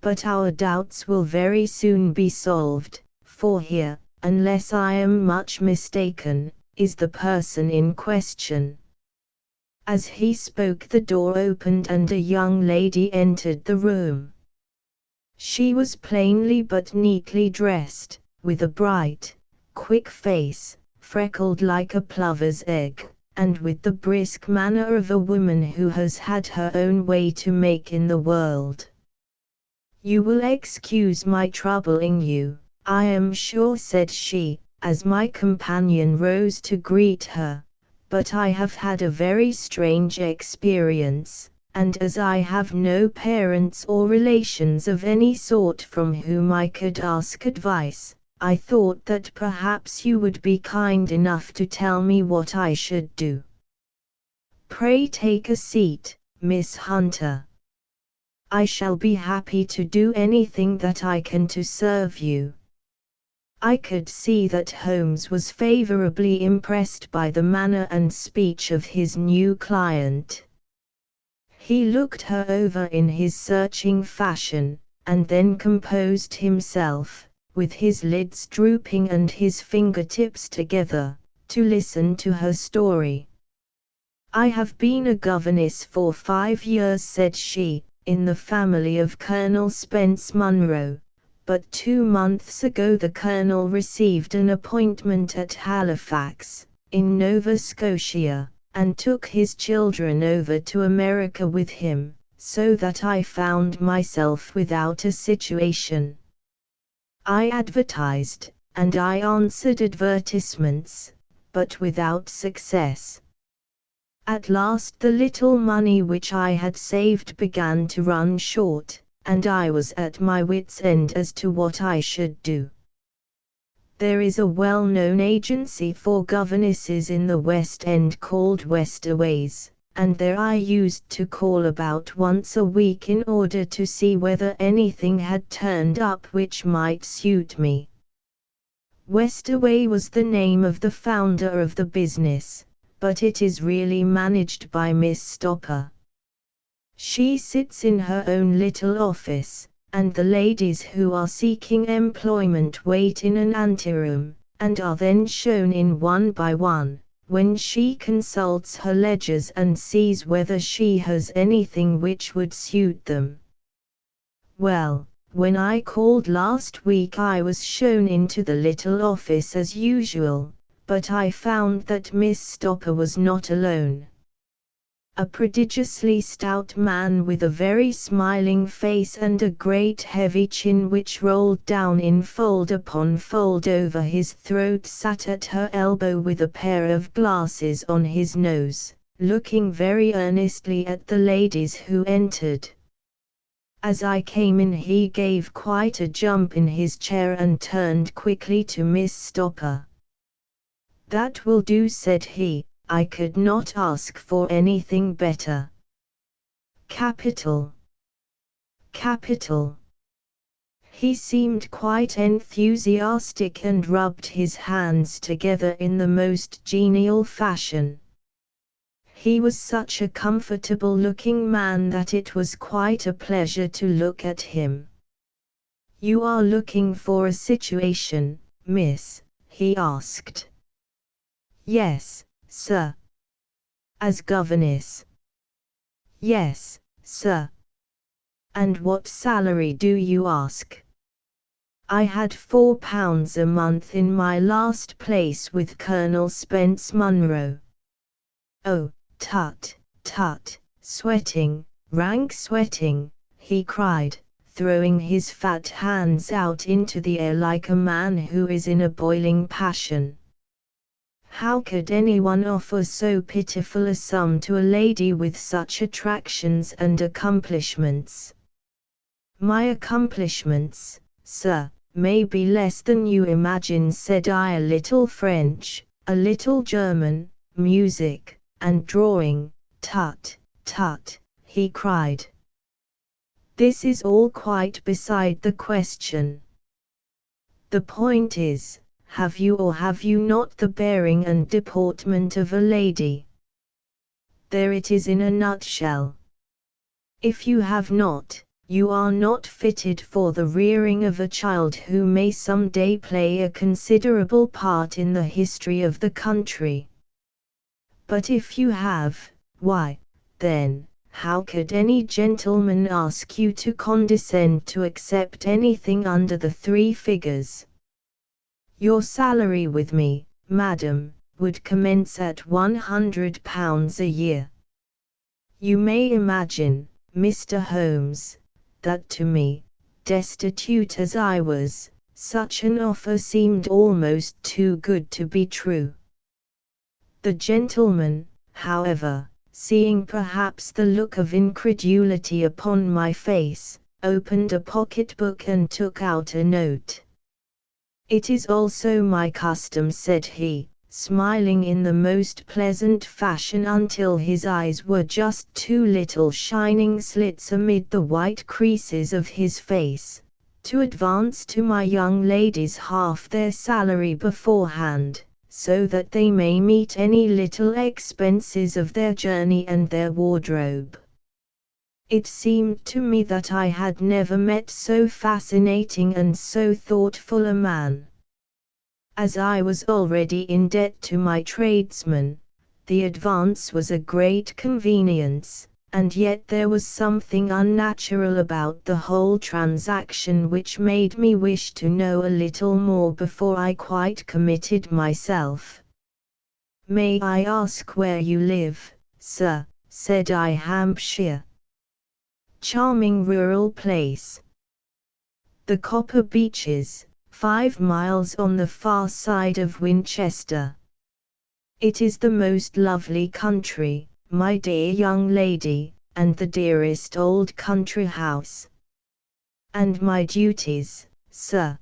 But our doubts will very soon be solved, for here, unless I am much mistaken, is the person in question." As he spoke, the door opened and a young lady entered the room. She was plainly but neatly dressed, with a bright, quick face, freckled like a plover's egg, and with the brisk manner of a woman who has had her own way to make in the world. "You will excuse my troubling you, I am sure," said she, as my companion rose to greet her, "but I have had a very strange experience, and as I have no parents or relations of any sort from whom I could ask advice, I thought that perhaps you would be kind enough to tell me what I should do. Pray take a seat, Miss Hunter. I shall be happy to do anything that I can to serve you." I could see that Holmes was favorably impressed by the manner and speech of his new client. He looked her over in his searching fashion, and then composed himself, with his lids drooping and his fingertips together, to listen to her story. "I have been a governess for 5 years," said she, "in the family of Colonel Spence Munro, but 2 months ago the Colonel received an appointment at Halifax, in Nova Scotia, and took his children over to America with him, so that I found myself without a situation. I advertised, and I answered advertisements, but without success. At last the little money which I had saved began to run short, and I was at my wits' end as to what I should do. There is a well-known agency for governesses in the West End called Westaway's, and there I used to call about once a week in order to see whether anything had turned up which might suit me. Westaway was the name of the founder of the business, but it is really managed by Miss Stopper. She sits in her own little office, and the ladies who are seeking employment wait in an anteroom, and are then shown in one by one, when she consults her ledgers and sees whether she has anything which would suit them. Well, when I called last week I was shown into the little office as usual, but I found that Miss Stopper was not alone. A prodigiously stout man with a very smiling face and a great heavy chin which rolled down in fold upon fold over his throat sat at her elbow with a pair of glasses on his nose, looking very earnestly at the ladies who entered. As I came in he gave quite a jump in his chair and turned quickly to Miss Stopper. "That will do," said he, "I could not ask for anything better." "Capital! Capital!" He seemed quite enthusiastic and rubbed his hands together in the most genial fashion. He was such a comfortable-looking man that it was quite a pleasure to look at him. "You are looking for a situation, miss?" he asked. "Yes, sir." "As governess?" "Yes, sir." "And what salary do you ask?" "I had £4 a month in my last place with Colonel Spence Munro." "Oh, tut, tut, sweating, rank sweating," he cried, throwing his fat hands out into the air like a man who is in a boiling passion. "How could anyone offer so pitiful a sum to a lady with such attractions and accomplishments?" "My accomplishments, sir, may be less than you imagine," said I. "A little French, a little German, music, and drawing." "Tut, tut," he cried. "This is all quite beside the question. The point is, have you or have you not the bearing and deportment of a lady? There it is in a nutshell. If you have not, you are not fitted for the rearing of a child who may some day play a considerable part in the history of the country. But if you have, why, then, how could any gentleman ask you to condescend to accept anything under the 3 figures? Your salary with me, madam, would commence at £100 a year. You may imagine, Mr. Holmes, that to me, destitute as I was, such an offer seemed almost too good to be true. The gentleman, however, seeing perhaps the look of incredulity upon my face, opened a pocketbook and took out a note. "It is also my custom," said he, smiling in the most pleasant fashion until his eyes were just two little shining slits amid the white creases of his face, "to advance to my young ladies half their salary beforehand, so that they may meet any little expenses of their journey and their wardrobe." It seemed to me that I had never met so fascinating and so thoughtful a man. As I was already in debt to my tradesman, the advance was a great convenience, and yet there was something unnatural about the whole transaction which made me wish to know a little more before I quite committed myself. "May I ask where you live, sir?" said I. "Hampshire." "Charming rural place. The Copper Beeches, 5 miles on the far side of Winchester. It is the most lovely country, my dear young lady, and the dearest old country house." "And my duties, sir?"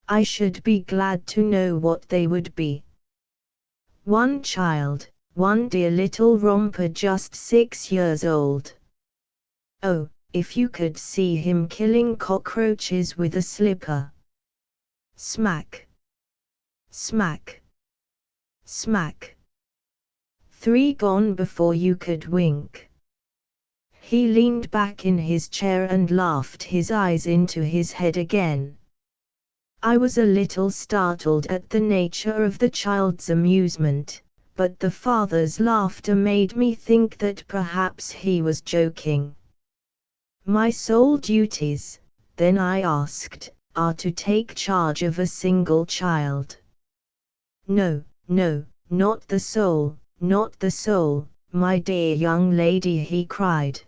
"I should be glad to know what they would be." "One child, one dear little romper just 6 years old. Oh, if you could see him killing cockroaches with a slipper. Smack! Smack! Smack! 3 gone before you could wink." He leaned back in his chair and laughed his eyes into his head again. I was a little startled at the nature of the child's amusement, but the father's laughter made me think that perhaps he was joking. "My sole duties," then I asked, "are to take charge of a single child?" "No, no, not the sole, not the sole, my dear young lady," he cried.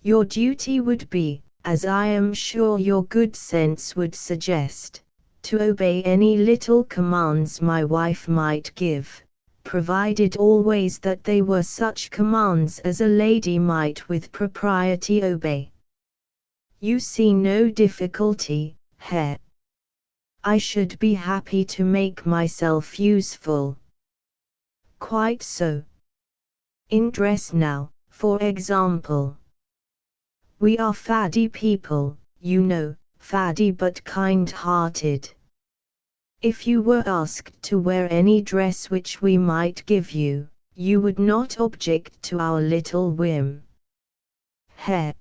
"Your duty would be, as I am sure your good sense would suggest, to obey any little commands my wife might give, provided always that they were such commands as a lady might with propriety obey. You see no difficulty, Herr? I should be happy to make myself useful." "Quite so. In dress now, for example. We are faddy people, you know, faddy but kind-hearted. If you were asked to wear any dress which we might give you, you would not object to our little whim." "Herr?"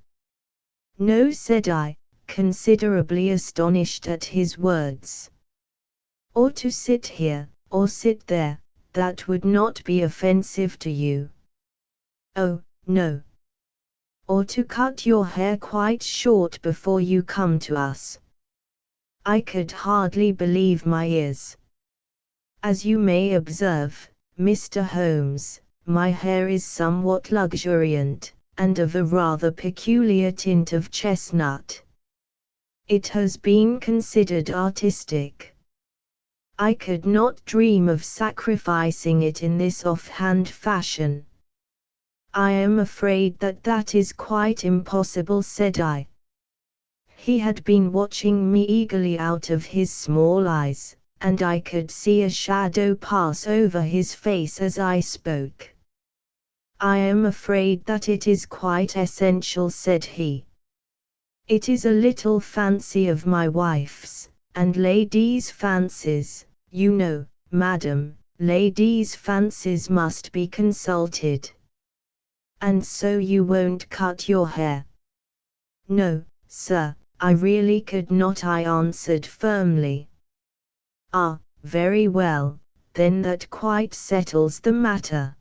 "No," said I, considerably astonished at his words. "Or to sit here, or sit there, that would not be offensive to you?" "Oh, no." "Or to cut your hair quite short before you come to us?" I could hardly believe my ears. "As you may observe, Mr. Holmes, my hair is somewhat luxuriant, and of a rather peculiar tint of chestnut. It has been considered artistic. I could not dream of sacrificing it in this off-hand fashion." "I am afraid that is quite impossible," said I. He had been watching me eagerly out of his small eyes, and I could see a shadow pass over his face as I spoke. "I am afraid that it is quite essential," said he. "It is a little fancy of my wife's, and ladies' fancies, you know, madam, ladies' fancies must be consulted." "And so you won't cut your hair?" "No, sir, I really could not," I answered firmly. "Ah, very well, then that quite settles the matter.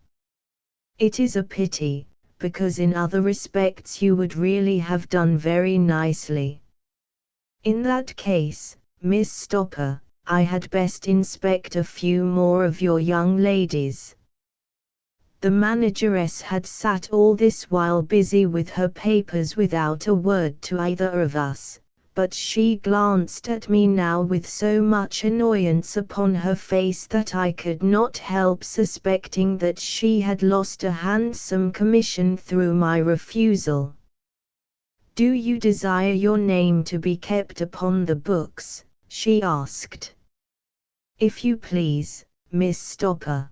It is a pity, because in other respects you would really have done very nicely. In that case, Miss Stopper, I had best inspect a few more of your young ladies." The manageress had sat all this while busy with her papers without a word to either of us, but she glanced at me now with so much annoyance upon her face that I could not help suspecting that she had lost a handsome commission through my refusal. "Do you desire your name to be kept upon the books?" she asked. "If you please, Miss Stopper."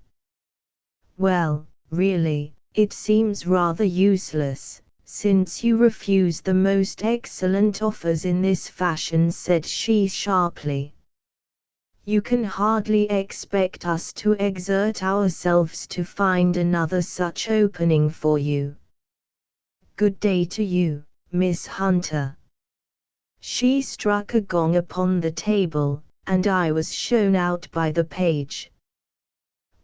"Well, really, it seems rather useless, since you refuse the most excellent offers in this fashion," said she sharply. "You can hardly expect us to exert ourselves to find another such opening for you. Good day to you, Miss Hunter." She struck a gong upon the table, and I was shown out by the page.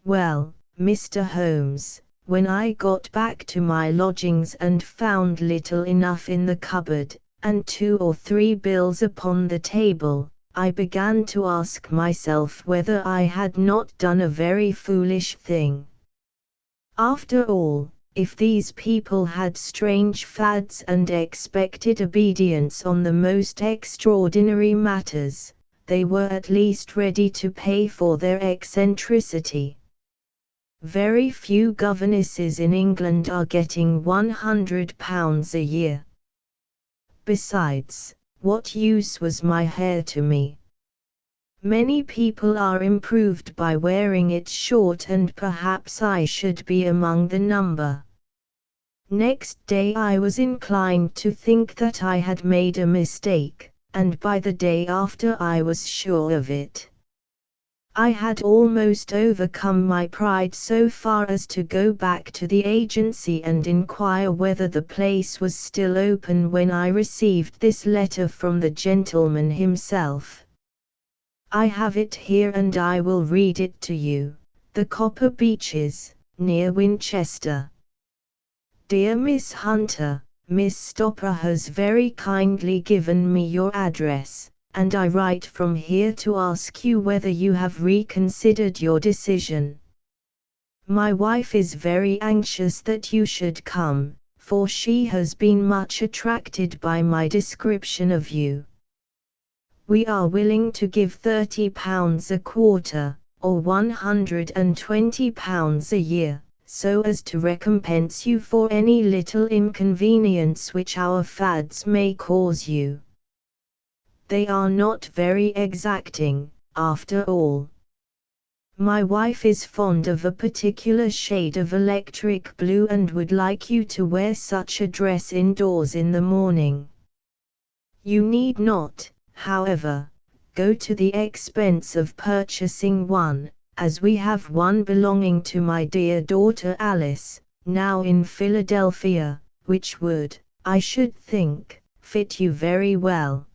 Well, Mr. Holmes, when I got back to my lodgings and found little enough in the cupboard, and 2 or 3 bills upon the table, I began to ask myself whether I had not done a very foolish thing. After all, if these people had strange fads and expected obedience on the most extraordinary matters, they were at least ready to pay for their eccentricity. Very few governesses in England are getting £100 a year. Besides, what use was my hair to me? Many people are improved by wearing it short, and perhaps I should be among the number. Next day I was inclined to think that I had made a mistake, and by the day after I was sure of it. I had almost overcome my pride so far as to go back to the agency and inquire whether the place was still open when I received this letter from the gentleman himself. I have it here and I will read it to you. The Copper Beeches, near Winchester. Dear Miss Hunter, Miss Stopper has very kindly given me your address, and I write from here to ask you whether you have reconsidered your decision. My wife is very anxious that you should come, for she has been much attracted by my description of you. We are willing to give £30 a quarter, or £120 a year, so as to recompense you for any little inconvenience which our fads may cause you. They are not very exacting, after all. My wife is fond of a particular shade of electric blue and would like you to wear such a dress indoors in the morning. You need not, however, go to the expense of purchasing one, as we have one belonging to my dear daughter Alice, now in Philadelphia, which would, I should think, fit you very well.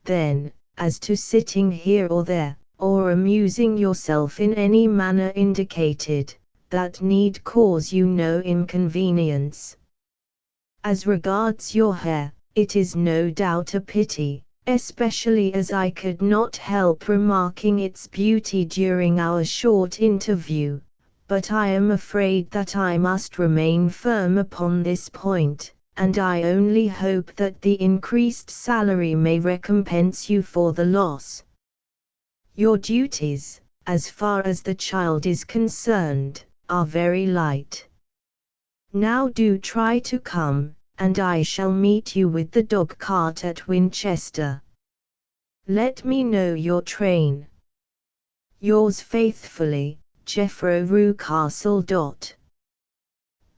Then, as to sitting here or there, or amusing yourself in any manner indicated, that need cause you no inconvenience. As regards your hair, it is no doubt a pity, especially as I could not help remarking its beauty during our short interview, but I am afraid that I must remain firm upon this point, and I only hope that the increased salary may recompense you for the loss. Your duties, as far as the child is concerned, are very light. Now do try to come, and I shall meet you with the dog-cart at Winchester. Let me know your train. Yours faithfully, Jeffro Rucastle.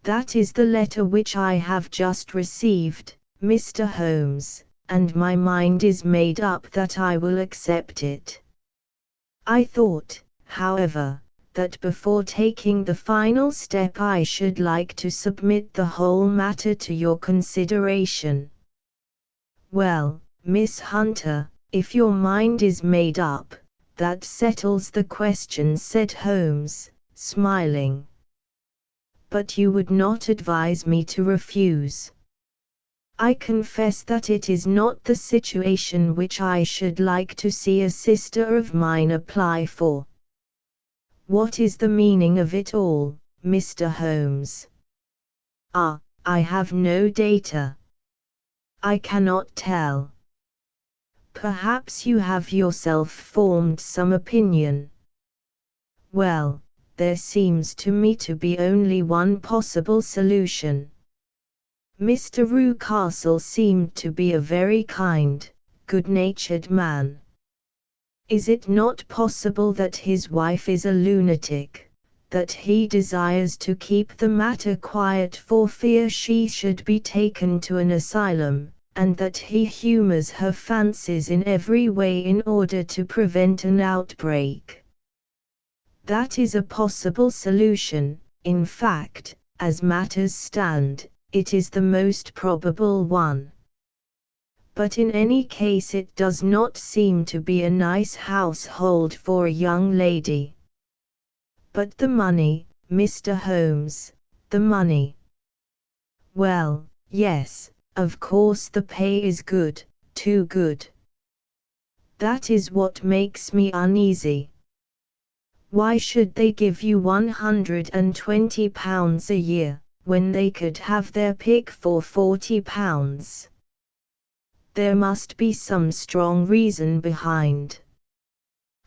That is the letter which I have just received, Mr. Holmes, and my mind is made up that I will accept it. I thought, however, that before taking the final step I should like to submit the whole matter to your consideration. Well, Miss Hunter, if your mind is made up, that settles the question, said Holmes, smiling. But you would not advise me to refuse. I confess that it is not the situation which I should like to see a sister of mine apply for. What is the meaning of it all, Mr. Holmes? I have no data. I cannot tell. Perhaps you have yourself formed some opinion. Well, there seems to me to be only one possible solution. Mr. Rucastle seemed to be a very kind, good-natured man. Is it not possible that his wife is a lunatic, that he desires to keep the matter quiet for fear she should be taken to an asylum, and that he humors her fancies in every way in order to prevent an outbreak? That is a possible solution. In fact, as matters stand, it is the most probable one. But in any case it does not seem to be a nice household for a young lady. But the money, Mr. Holmes, the money. Well, yes, of course the pay is good, too good. That is what makes me uneasy. Why should they give you £120 a year, when they could have their pick for £40? There must be some strong reason behind.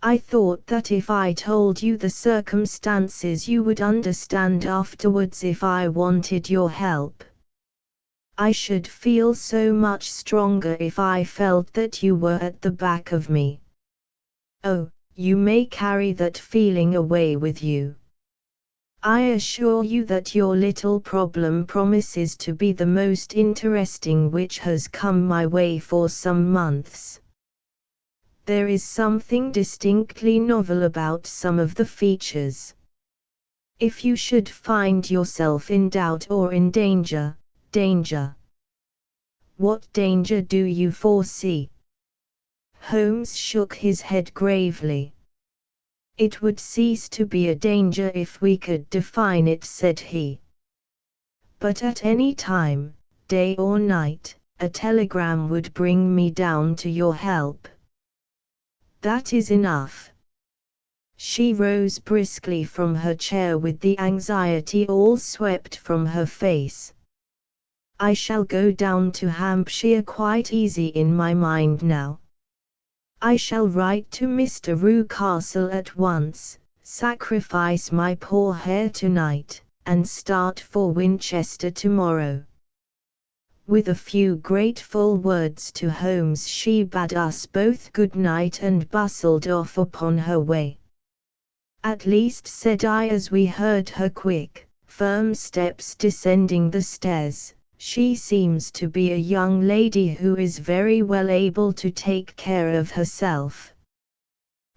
I thought that if I told you the circumstances you would understand afterwards if I wanted your help. I should feel so much stronger if I felt that you were at the back of me. Oh, you may carry that feeling away with you. I assure you that your little problem promises to be the most interesting which has come my way for some months. There is something distinctly novel about some of the features. If you should find yourself in doubt or in danger. What danger do you foresee? Holmes shook his head gravely. It would cease to be a danger if we could define it, said he. But at any time, day or night, a telegram would bring me down to your help. That is enough. She rose briskly from her chair with the anxiety all swept from her face. I shall go down to Hampshire quite easy in my mind now. I shall write to Mr. Rucastle at once, sacrifice my poor hair tonight, and start for Winchester tomorrow. With a few grateful words to Holmes she bade us both good night and bustled off upon her way. At least, said I as we heard her quick, firm steps descending the stairs, she seems to be a young lady who is very well able to take care of herself.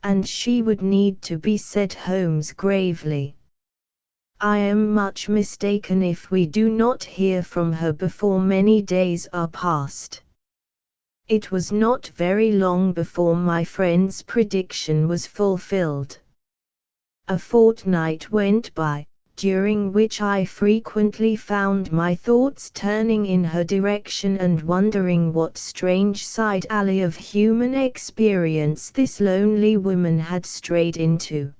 And she would need to be, said Holmes gravely. I am much mistaken if we do not hear from her before many days are past. It was not very long before my friend's prediction was fulfilled. A fortnight went by, during which I frequently found my thoughts turning in her direction and wondering what strange side alley of human experience this lonely woman had strayed into.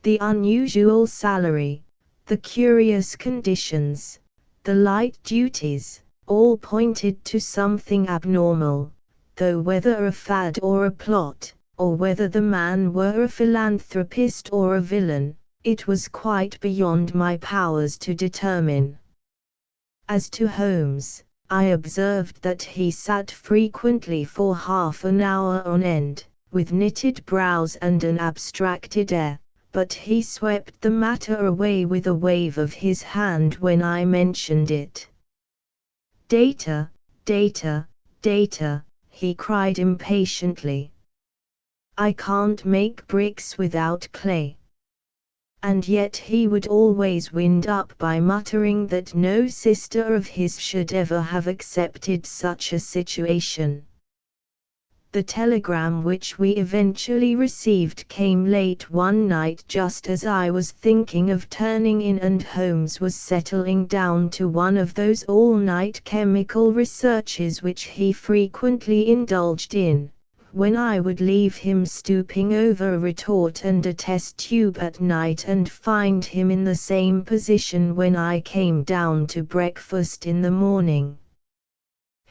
The unusual salary, the curious conditions, the light duties, all pointed to something abnormal, though whether a fad or a plot, or whether the man were a philanthropist or a villain, it was quite beyond my powers to determine. As to Holmes, I observed that he sat frequently for half an hour on end, with knitted brows and an abstracted air, but he swept the matter away with a wave of his hand when I mentioned it. Data, data, data, he cried impatiently. I can't make bricks without clay. And yet he would always wind up by muttering that no sister of his should ever have accepted such a situation. The telegram which we eventually received came late one night just as I was thinking of turning in and Holmes was settling down to one of those all-night chemical researches which he frequently indulged in, when I would leave him stooping over a retort and a test tube at night and find him in the same position when I came down to breakfast in the morning.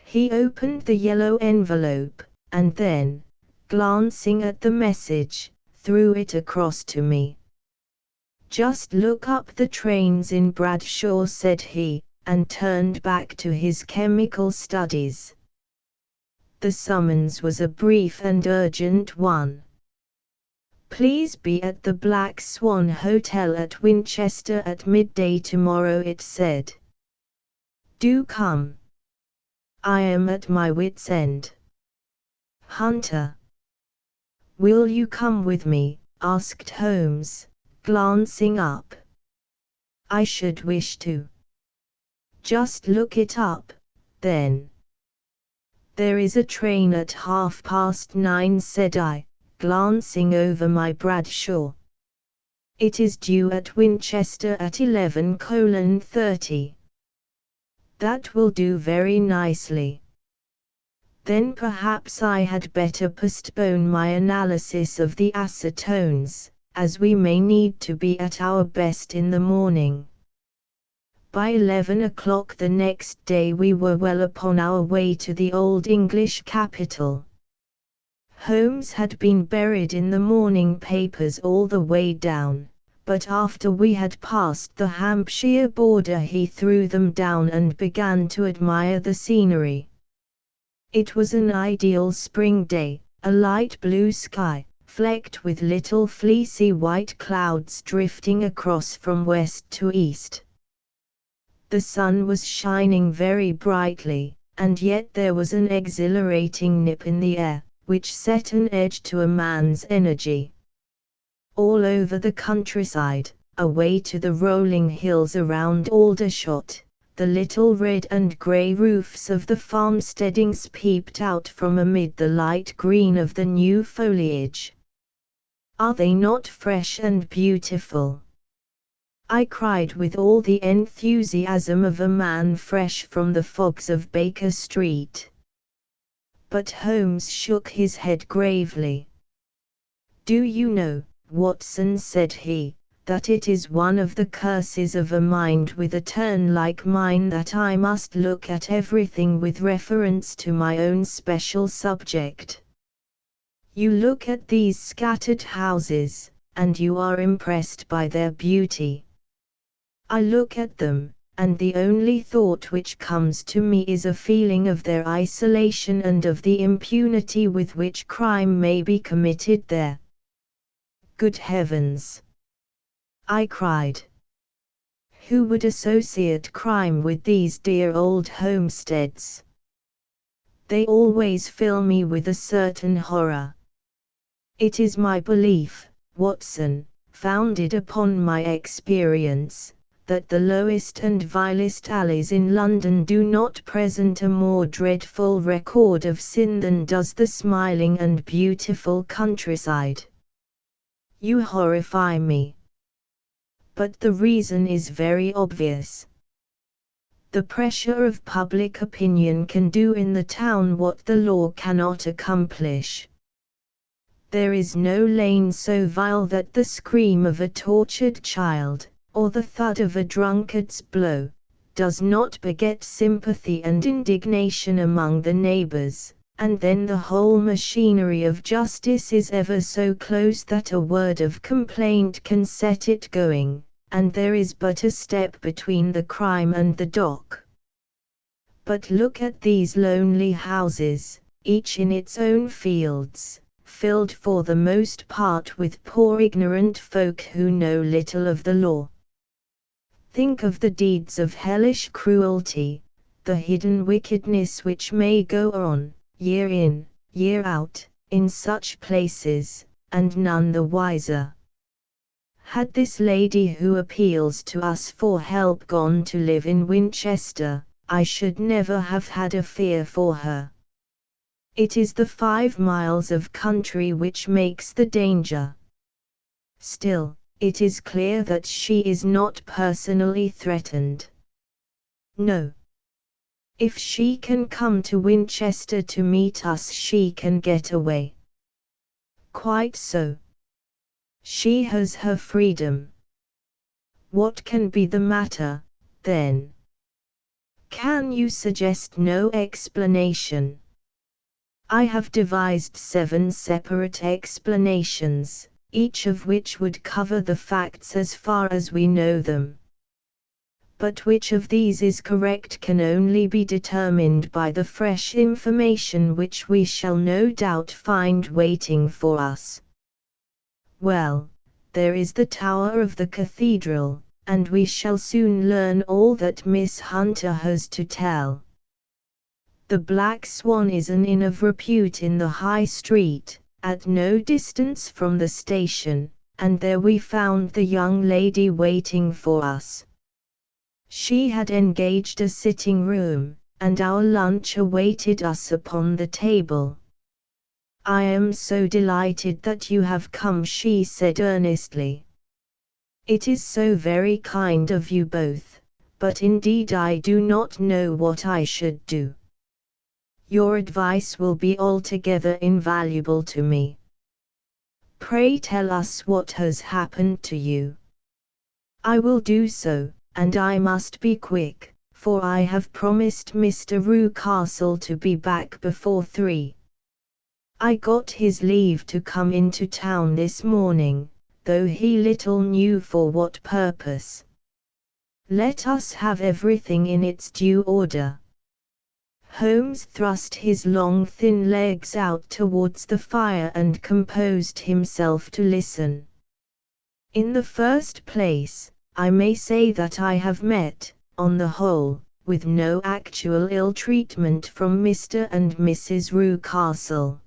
He opened the yellow envelope, and then, glancing at the message, threw it across to me. "Just look up the trains in Bradshaw," said he, and turned back to his chemical studies. The summons was a brief and urgent one. "Please be at the Black Swan Hotel at Winchester at midday tomorrow," it said. "Do come. I am at my wit's end." "Hunter, will you come with me?" asked Holmes, glancing up. "I should wish to." "Just look it up, then." "There is a train at 9:30, said I, glancing over my Bradshaw. "It is due at Winchester at 11:30. "That will do very nicely." Then perhaps I had better postpone my analysis of the acetones, as we may need to be at our best in the morning. By 11 o'clock the next day we were well upon our way to the old English capital. Holmes had been buried in the morning papers all the way down, but after we had passed the Hampshire border he threw them down and began to admire the scenery. It was an ideal spring day, a light blue sky, flecked with little fleecy white clouds drifting across from west to east. The sun was shining very brightly, and yet there was an exhilarating nip in the air, which set an edge to a man's energy. All over the countryside, away to the rolling hills around Aldershot, the little red and grey roofs of the farmsteadings peeped out from amid the light green of the new foliage. "Are they not fresh and beautiful?" I cried with all the enthusiasm of a man fresh from the fogs of Baker Street. But Holmes shook his head gravely. "Do you know, Watson," said he, "that it is one of the curses of a mind with a turn like mine that I must look at everything with reference to my own special subject. You look at these scattered houses, and you are impressed by their beauty. I look at them, and the only thought which comes to me is a feeling of their isolation and of the impunity with which crime may be committed there." "Good heavens!" I cried. "Who would associate crime with these dear old homesteads? They always fill me with a certain horror. It is my belief, Watson, founded upon my experience, that the lowest and vilest alleys in London do not present a more dreadful record of sin than does the smiling and beautiful countryside. You horrify me. But the reason is very obvious. The pressure of public opinion can do in the town what the law cannot accomplish. There is no lane so vile that the scream of a tortured child, or the thud of a drunkard's blow, does not beget sympathy and indignation among the neighbors, and then the whole machinery of justice is ever so close that a word of complaint can set it going, and there is but a step between the crime and the dock. But look at these lonely houses, each in its own fields, filled for the most part with poor ignorant folk who know little of the law. Think of the deeds of hellish cruelty, the hidden wickedness which may go on, year in, year out, in such places, and none the wiser. Had this lady who appeals to us for help gone to live in Winchester, I should never have had a fear for her. It is the 5 miles of country which makes the danger. Still, it is clear that she is not personally threatened. No. If she can come to Winchester to meet us, she can get away. Quite so. She has her freedom. What can be the matter, then? Can you suggest no explanation? I have devised 7 separate explanations, each of which would cover the facts as far as we know them. But which of these is correct can only be determined by the fresh information which we shall no doubt find waiting for us. Well, there is the tower of the cathedral, and we shall soon learn all that Miss Hunter has to tell. The Black Swan is an inn of repute in the High Street, at no distance from the station, and there we found the young lady waiting for us. She had engaged a sitting room, and our lunch awaited us upon the table. "I am so delighted that you have come," she said earnestly. "It is so very kind of you both, but indeed I do not know what I should do. Your advice will be altogether invaluable to me. Pray tell us what has happened to you." "I will do so, and I must be quick, for I have promised Mr. Rucastle to be back before 3. I got his leave to come into town this morning, though he little knew for what purpose. Let us have everything in its due order." Holmes thrust his long thin legs out towards the fire and composed himself to listen. "In the first place, I may say that I have met, on the whole, with no actual ill treatment from Mr. and Mrs. Rucastle.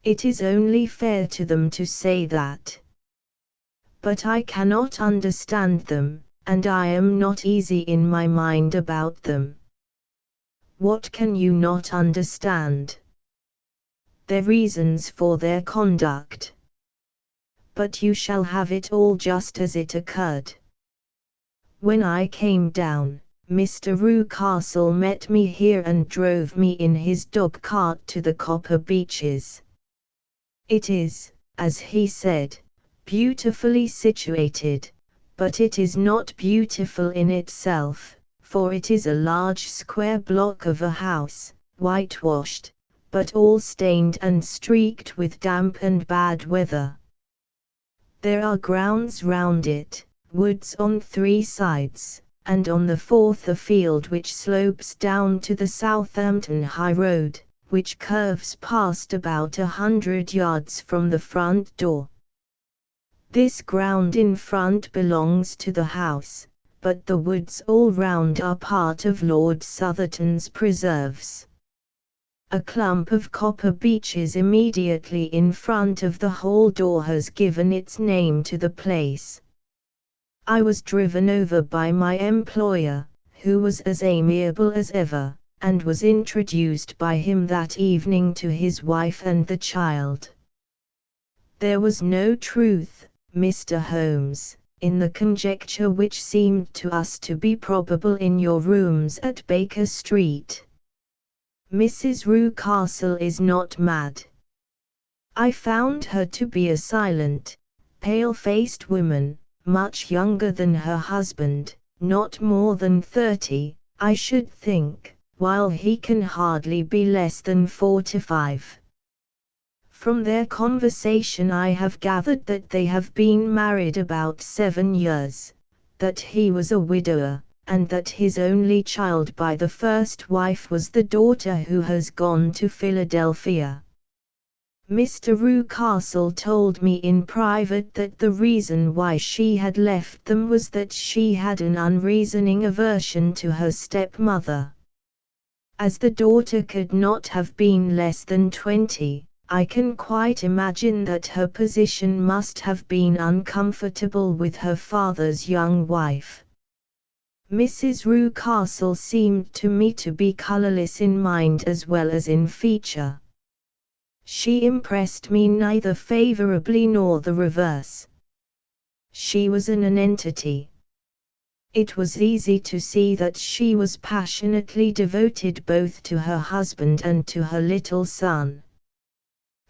It is only fair to them to say that. But I cannot understand them, and I am not easy in my mind about them." "What can you not understand?" "Their reasons for their conduct. But you shall have it all just as it occurred. When I came down, Mr. Rucastle met me here and drove me in his dog-cart to the Copper Beeches. It is, as he said, beautifully situated, but it is not beautiful in itself, for it is a large square block of a house, whitewashed, but all stained and streaked with damp and bad weather. There are grounds round it, woods on 3 sides, and on the 4th a field which slopes down to the Southampton High Road, which curves past about 100 yards from the front door. This ground in front belongs to the house, but the woods all round are part of Lord Southerton's preserves. A clump of copper beeches immediately in front of the hall door has given its name to the place. I was driven over by my employer, who was as amiable as ever, and was introduced by him that evening to his wife and the child. There was no truth, Mr. Holmes, in the conjecture which seemed to us to be probable in your rooms at Baker Street. Mrs. Rucastle is not mad. I found her to be a silent, pale-faced woman, much younger than her husband, not more than 30, I should think, while he can hardly be less than 45. From their conversation I have gathered that they have been married about 7 years, that he was a widower, and that his only child by the first wife was the daughter who has gone to Philadelphia. Mr. Rucastle told me in private that the reason why she had left them was that she had an unreasoning aversion to her stepmother. As the daughter could not have been less than 20, I can quite imagine that her position must have been uncomfortable with her father's young wife. Mrs. Rucastle seemed to me to be colorless in mind as well as in feature. She impressed me neither favorably nor the reverse. She was an nonentity. It was easy to see that she was passionately devoted both to her husband and to her little son.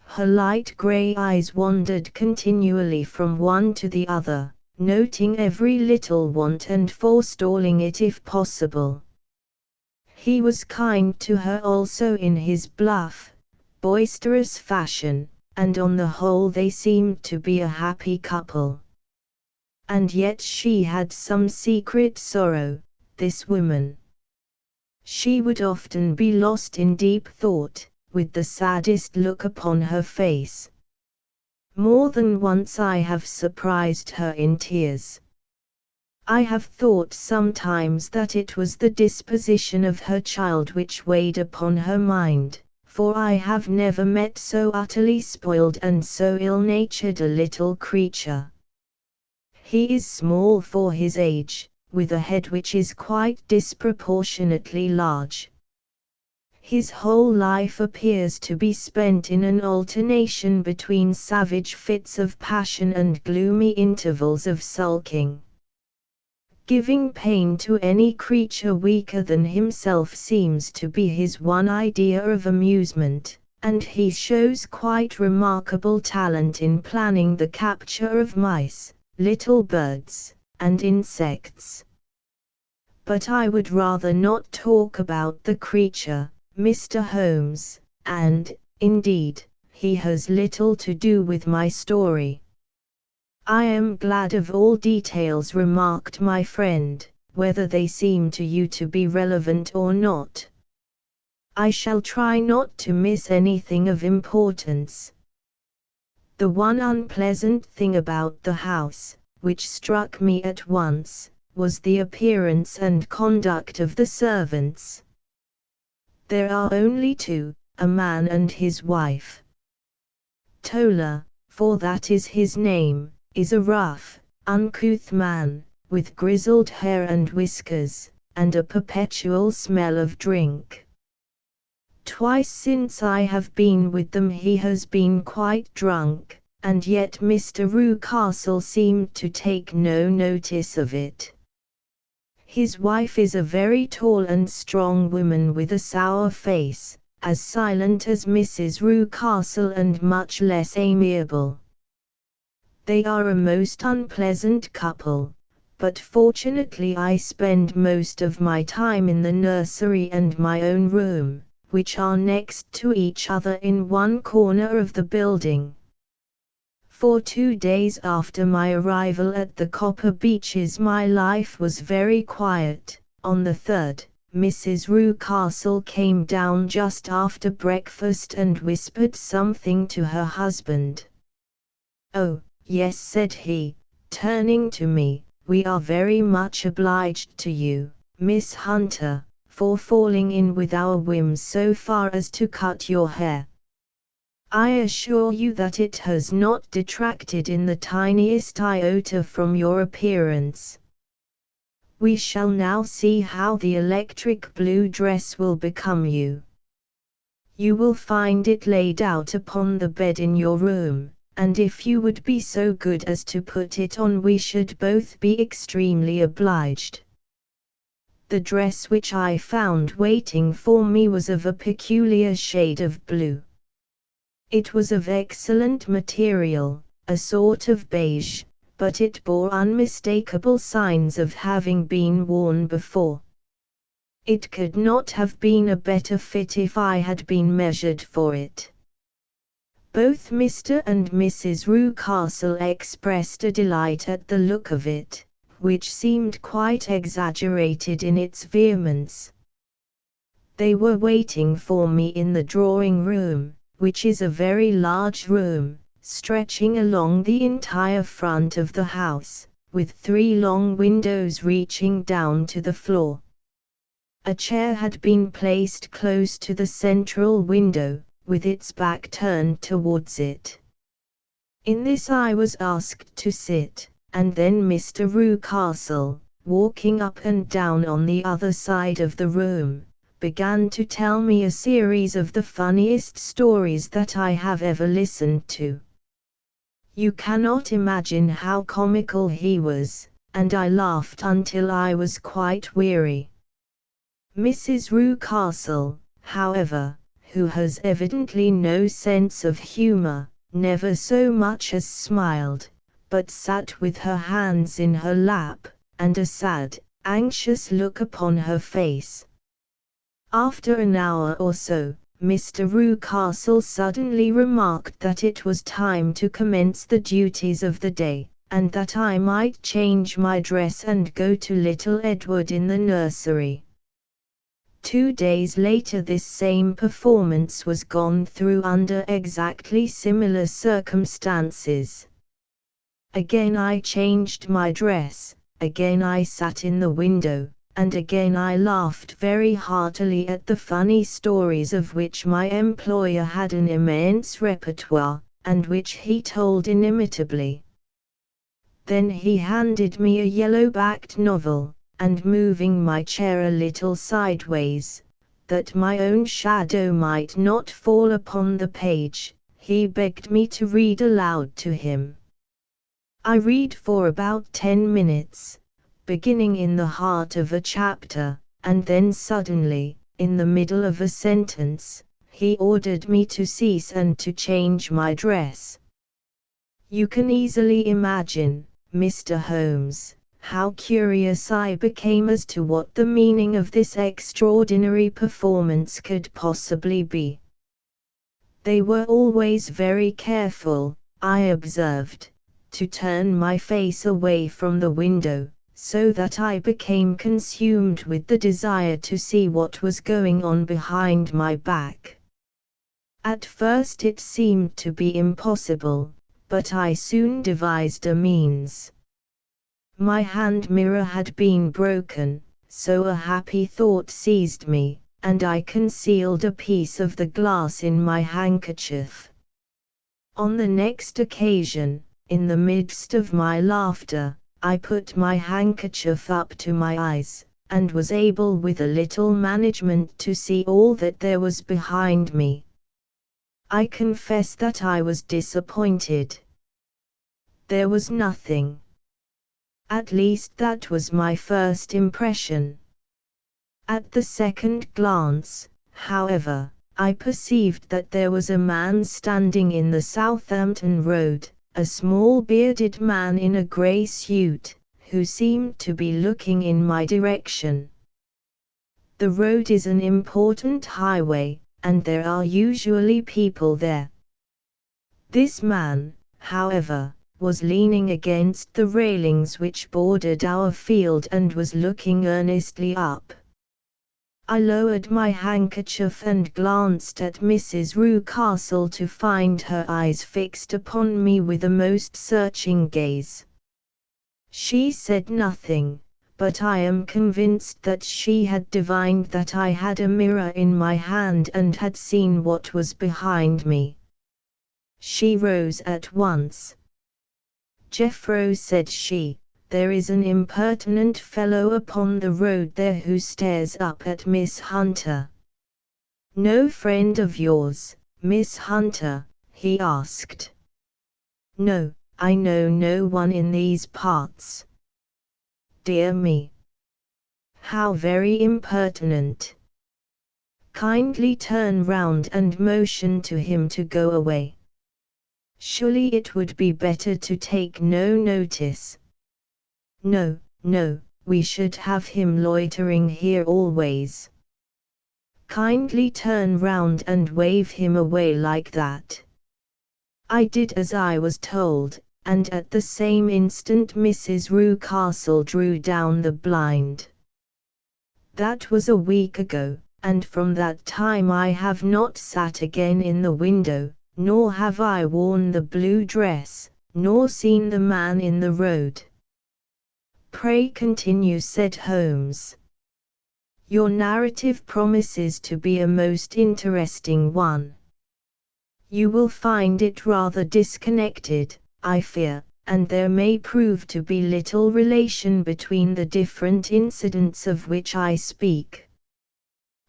Her light grey eyes wandered continually from one to the other, noting every little want and forestalling it if possible. He was kind to her also in his bluff, boisterous fashion, and on the whole they seemed to be a happy couple. And yet she had some secret sorrow, this woman. She would often be lost in deep thought, with the saddest look upon her face. More than once I have surprised her in tears. I have thought sometimes that it was the disposition of her child which weighed upon her mind, for I have never met so utterly spoiled and so ill-natured a little creature. He is small for his age, with a head which is quite disproportionately large. His whole life appears to be spent in an alternation between savage fits of passion and gloomy intervals of sulking. Giving pain to any creature weaker than himself seems to be his one idea of amusement, and he shows quite remarkable talent in planning the capture of mice, little birds, and insects. But I would rather not talk about the creature, Mr. Holmes, and, indeed, he has little to do with my story. I am glad of all details, remarked my friend, whether they seem to you to be relevant or not. I shall try not to miss anything of importance. The one unpleasant thing about the house, which struck me at once, was the appearance and conduct of the servants. There are only two, a man and his wife. Tola, for that is his name, is a rough, uncouth man, with grizzled hair and whiskers, and a perpetual smell of drink. Twice since I have been with them he has been quite drunk, and yet Mr. Rucastle seemed to take no notice of it. His wife is a very tall and strong woman with a sour face, as silent as Mrs. Rucastle and much less amiable. They are a most unpleasant couple, but fortunately I spend most of my time in the nursery and my own room, which are next to each other in one corner of the building. For 2 days after my arrival at the Copper Beeches my life was very quiet. On the third, Mrs. Rucastle came down just after breakfast and whispered something to her husband. "Oh, yes," said he, turning to me, "we are very much obliged to you, Miss Hunter, for falling in with our whims so far as to cut your hair. I assure you that it has not detracted in the tiniest iota from your appearance. We shall now see how the electric blue dress will become you. You will find it laid out upon the bed in your room, and if you would be so good as to put it on we should both be extremely obliged." The dress which I found waiting for me was of a peculiar shade of blue. It was of excellent material, a sort of beige, but it bore unmistakable signs of having been worn before. It could not have been a better fit if I had been measured for it. Both Mr. and Mrs. Rucastle expressed a delight at the look of it, which seemed quite exaggerated in its vehemence. They were waiting for me in the drawing-room, which is a very large room, stretching along the entire front of the house, with 3 long windows reaching down to the floor. A chair had been placed close to the central window, with its back turned towards it. In this I was asked to sit, and then Mr. Rucastle, walking up and down on the other side of the room, began to tell me a series of the funniest stories that I have ever listened to. You cannot imagine how comical he was, and I laughed until I was quite weary. Mrs. Rucastle, however, who has evidently no sense of humor, never so much as smiled, but sat with her hands in her lap, and a sad, anxious look upon her face. After an hour or so, Mr. Rucastle suddenly remarked that it was time to commence the duties of the day, and that I might change my dress and go to little Edward in the nursery. 2 days later this same performance was gone through under exactly similar circumstances. Again I changed my dress, again I sat in the window, and again I laughed very heartily at the funny stories of which my employer had an immense repertoire, and which he told inimitably. Then he handed me a yellow-backed novel, and moving my chair a little sideways, that my own shadow might not fall upon the page, he begged me to read aloud to him. I read for about 10 minutes, beginning in the heart of a chapter, and then suddenly, in the middle of a sentence, he ordered me to cease and to change my dress. You can easily imagine, Mr. Holmes, how curious I became as to what the meaning of this extraordinary performance could possibly be. They were always very careful, I observed, to turn my face away from the window, so that I became consumed with the desire to see what was going on behind my back. At first it seemed to be impossible, but I soon devised a means. My hand mirror had been broken, so a happy thought seized me, and I concealed a piece of the glass in my handkerchief. On the next occasion, in the midst of my laughter, I put my handkerchief up to my eyes, and was able with a little management to see all that there was behind me. I confess that I was disappointed. There was nothing. At least that was my first impression. At the second glance, however, I perceived that there was a man standing in the Southampton Road, a small bearded man in a grey suit, who seemed to be looking in my direction. The road is an important highway, and there are usually people there. This man, however, was leaning against the railings which bordered our field and was looking earnestly up. I lowered my handkerchief and glanced at Mrs. Rucastle to find her eyes fixed upon me with a most searching gaze. She said nothing, but I am convinced that she had divined that I had a mirror in my hand and had seen what was behind me. She rose at once. "Jeffro," said she, "there is an impertinent fellow upon the road there who stares up at Miss Hunter." "No friend of yours, Miss Hunter?" he asked. "No, I know no one in these parts." "Dear me! How very impertinent! Kindly turn round and motion to him to go away. Surely it would be better to take no notice." "No, no, we should have him loitering here always." "Kindly turn round and wave him away like that." I did as I was told, and at the same instant Mrs. Rucastle drew down the blind. That was a week ago, and from that time I have not sat again in the window, nor have I worn the blue dress, nor seen the man in the road. "Pray continue," said Holmes. "Your narrative promises to be a most interesting one. You will find it rather disconnected, I fear, and there may prove to be little relation between the different incidents of which I speak.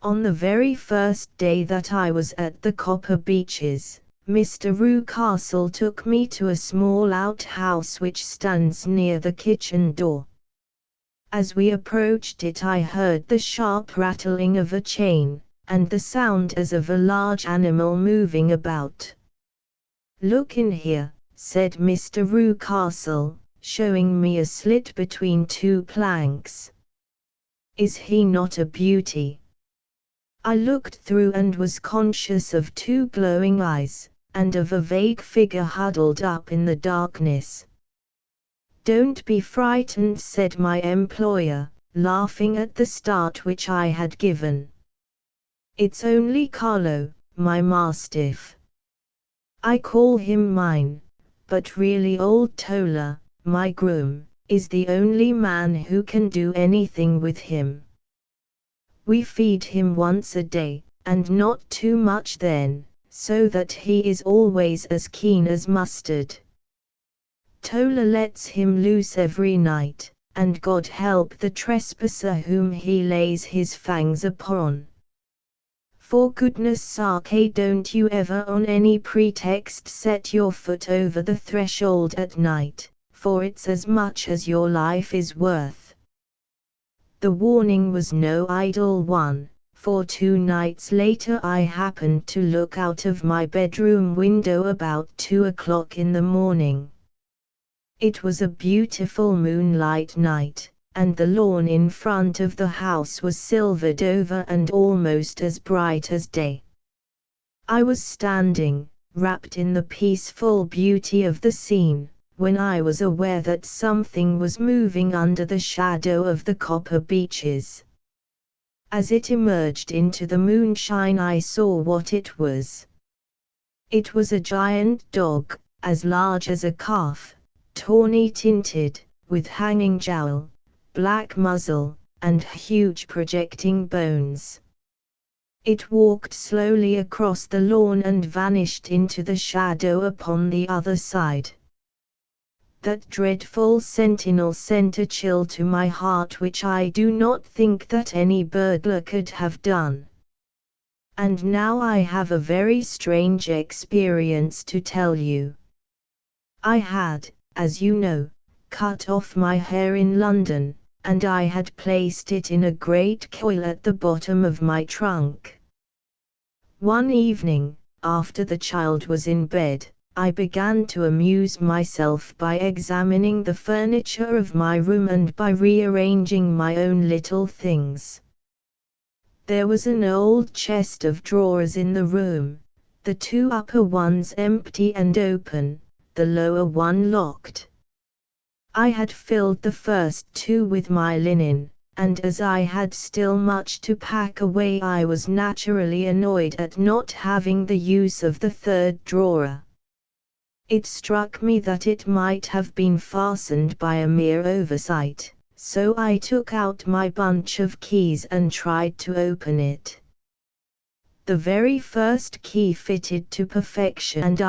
On the very first day that I was at the Copper Beeches, Mr. Rucastle took me to a small outhouse which stands near the kitchen door. As we approached it I heard the sharp rattling of a chain, and the sound as of a large animal moving about. "Look in here," said Mr. Rucastle, showing me a slit between two planks. "Is he not a beauty? I looked through and was conscious of two glowing eyes, and of a vague figure huddled up in the darkness. "Don't be frightened," said my employer, laughing at the start which I had given. "It's only Carlo, my mastiff. I call him mine, but really old Tola, my groom, is the only man who can do anything with him. We feed him once a day, and not too much then, so that he is always as keen as mustard. Tola lets him loose every night, and God help the trespasser whom he lays his fangs upon. For goodness sake, don't you ever on any pretext set your foot over the threshold at night, for it's as much as your life is worth." The warning was no idle one, for 2 nights later I happened to look out of my bedroom window about 2 o'clock in the morning. It was a beautiful moonlight night, and the lawn in front of the house was silvered over and almost as bright as day. I was standing, wrapped in the peaceful beauty of the scene, when I was aware that something was moving under the shadow of the copper beeches. As it emerged into the moonshine, I saw what it was. It was a giant dog, as large as a calf, tawny tinted, with hanging jowl, black muzzle, and huge projecting bones. It walked slowly across the lawn and vanished into the shadow upon the other side. That dreadful sentinel sent a chill to my heart which I do not think that any burglar could have done. And now I have a very strange experience to tell you. I had, as you know, cut off my hair in London, and I had placed it in a great coil at the bottom of my trunk. One evening, after the child was in bed, I began to amuse myself by examining the furniture of my room and by rearranging my own little things. There was an old chest of drawers in the room, the 2 upper ones empty and open, the lower one locked. I had filled the first 2 with my linen, and as I had still much to pack away, I was naturally annoyed at not having the use of the 3rd drawer. It struck me that it might have been fastened by a mere oversight, so I took out my bunch of keys and tried to open it. The very first key fitted to perfection, and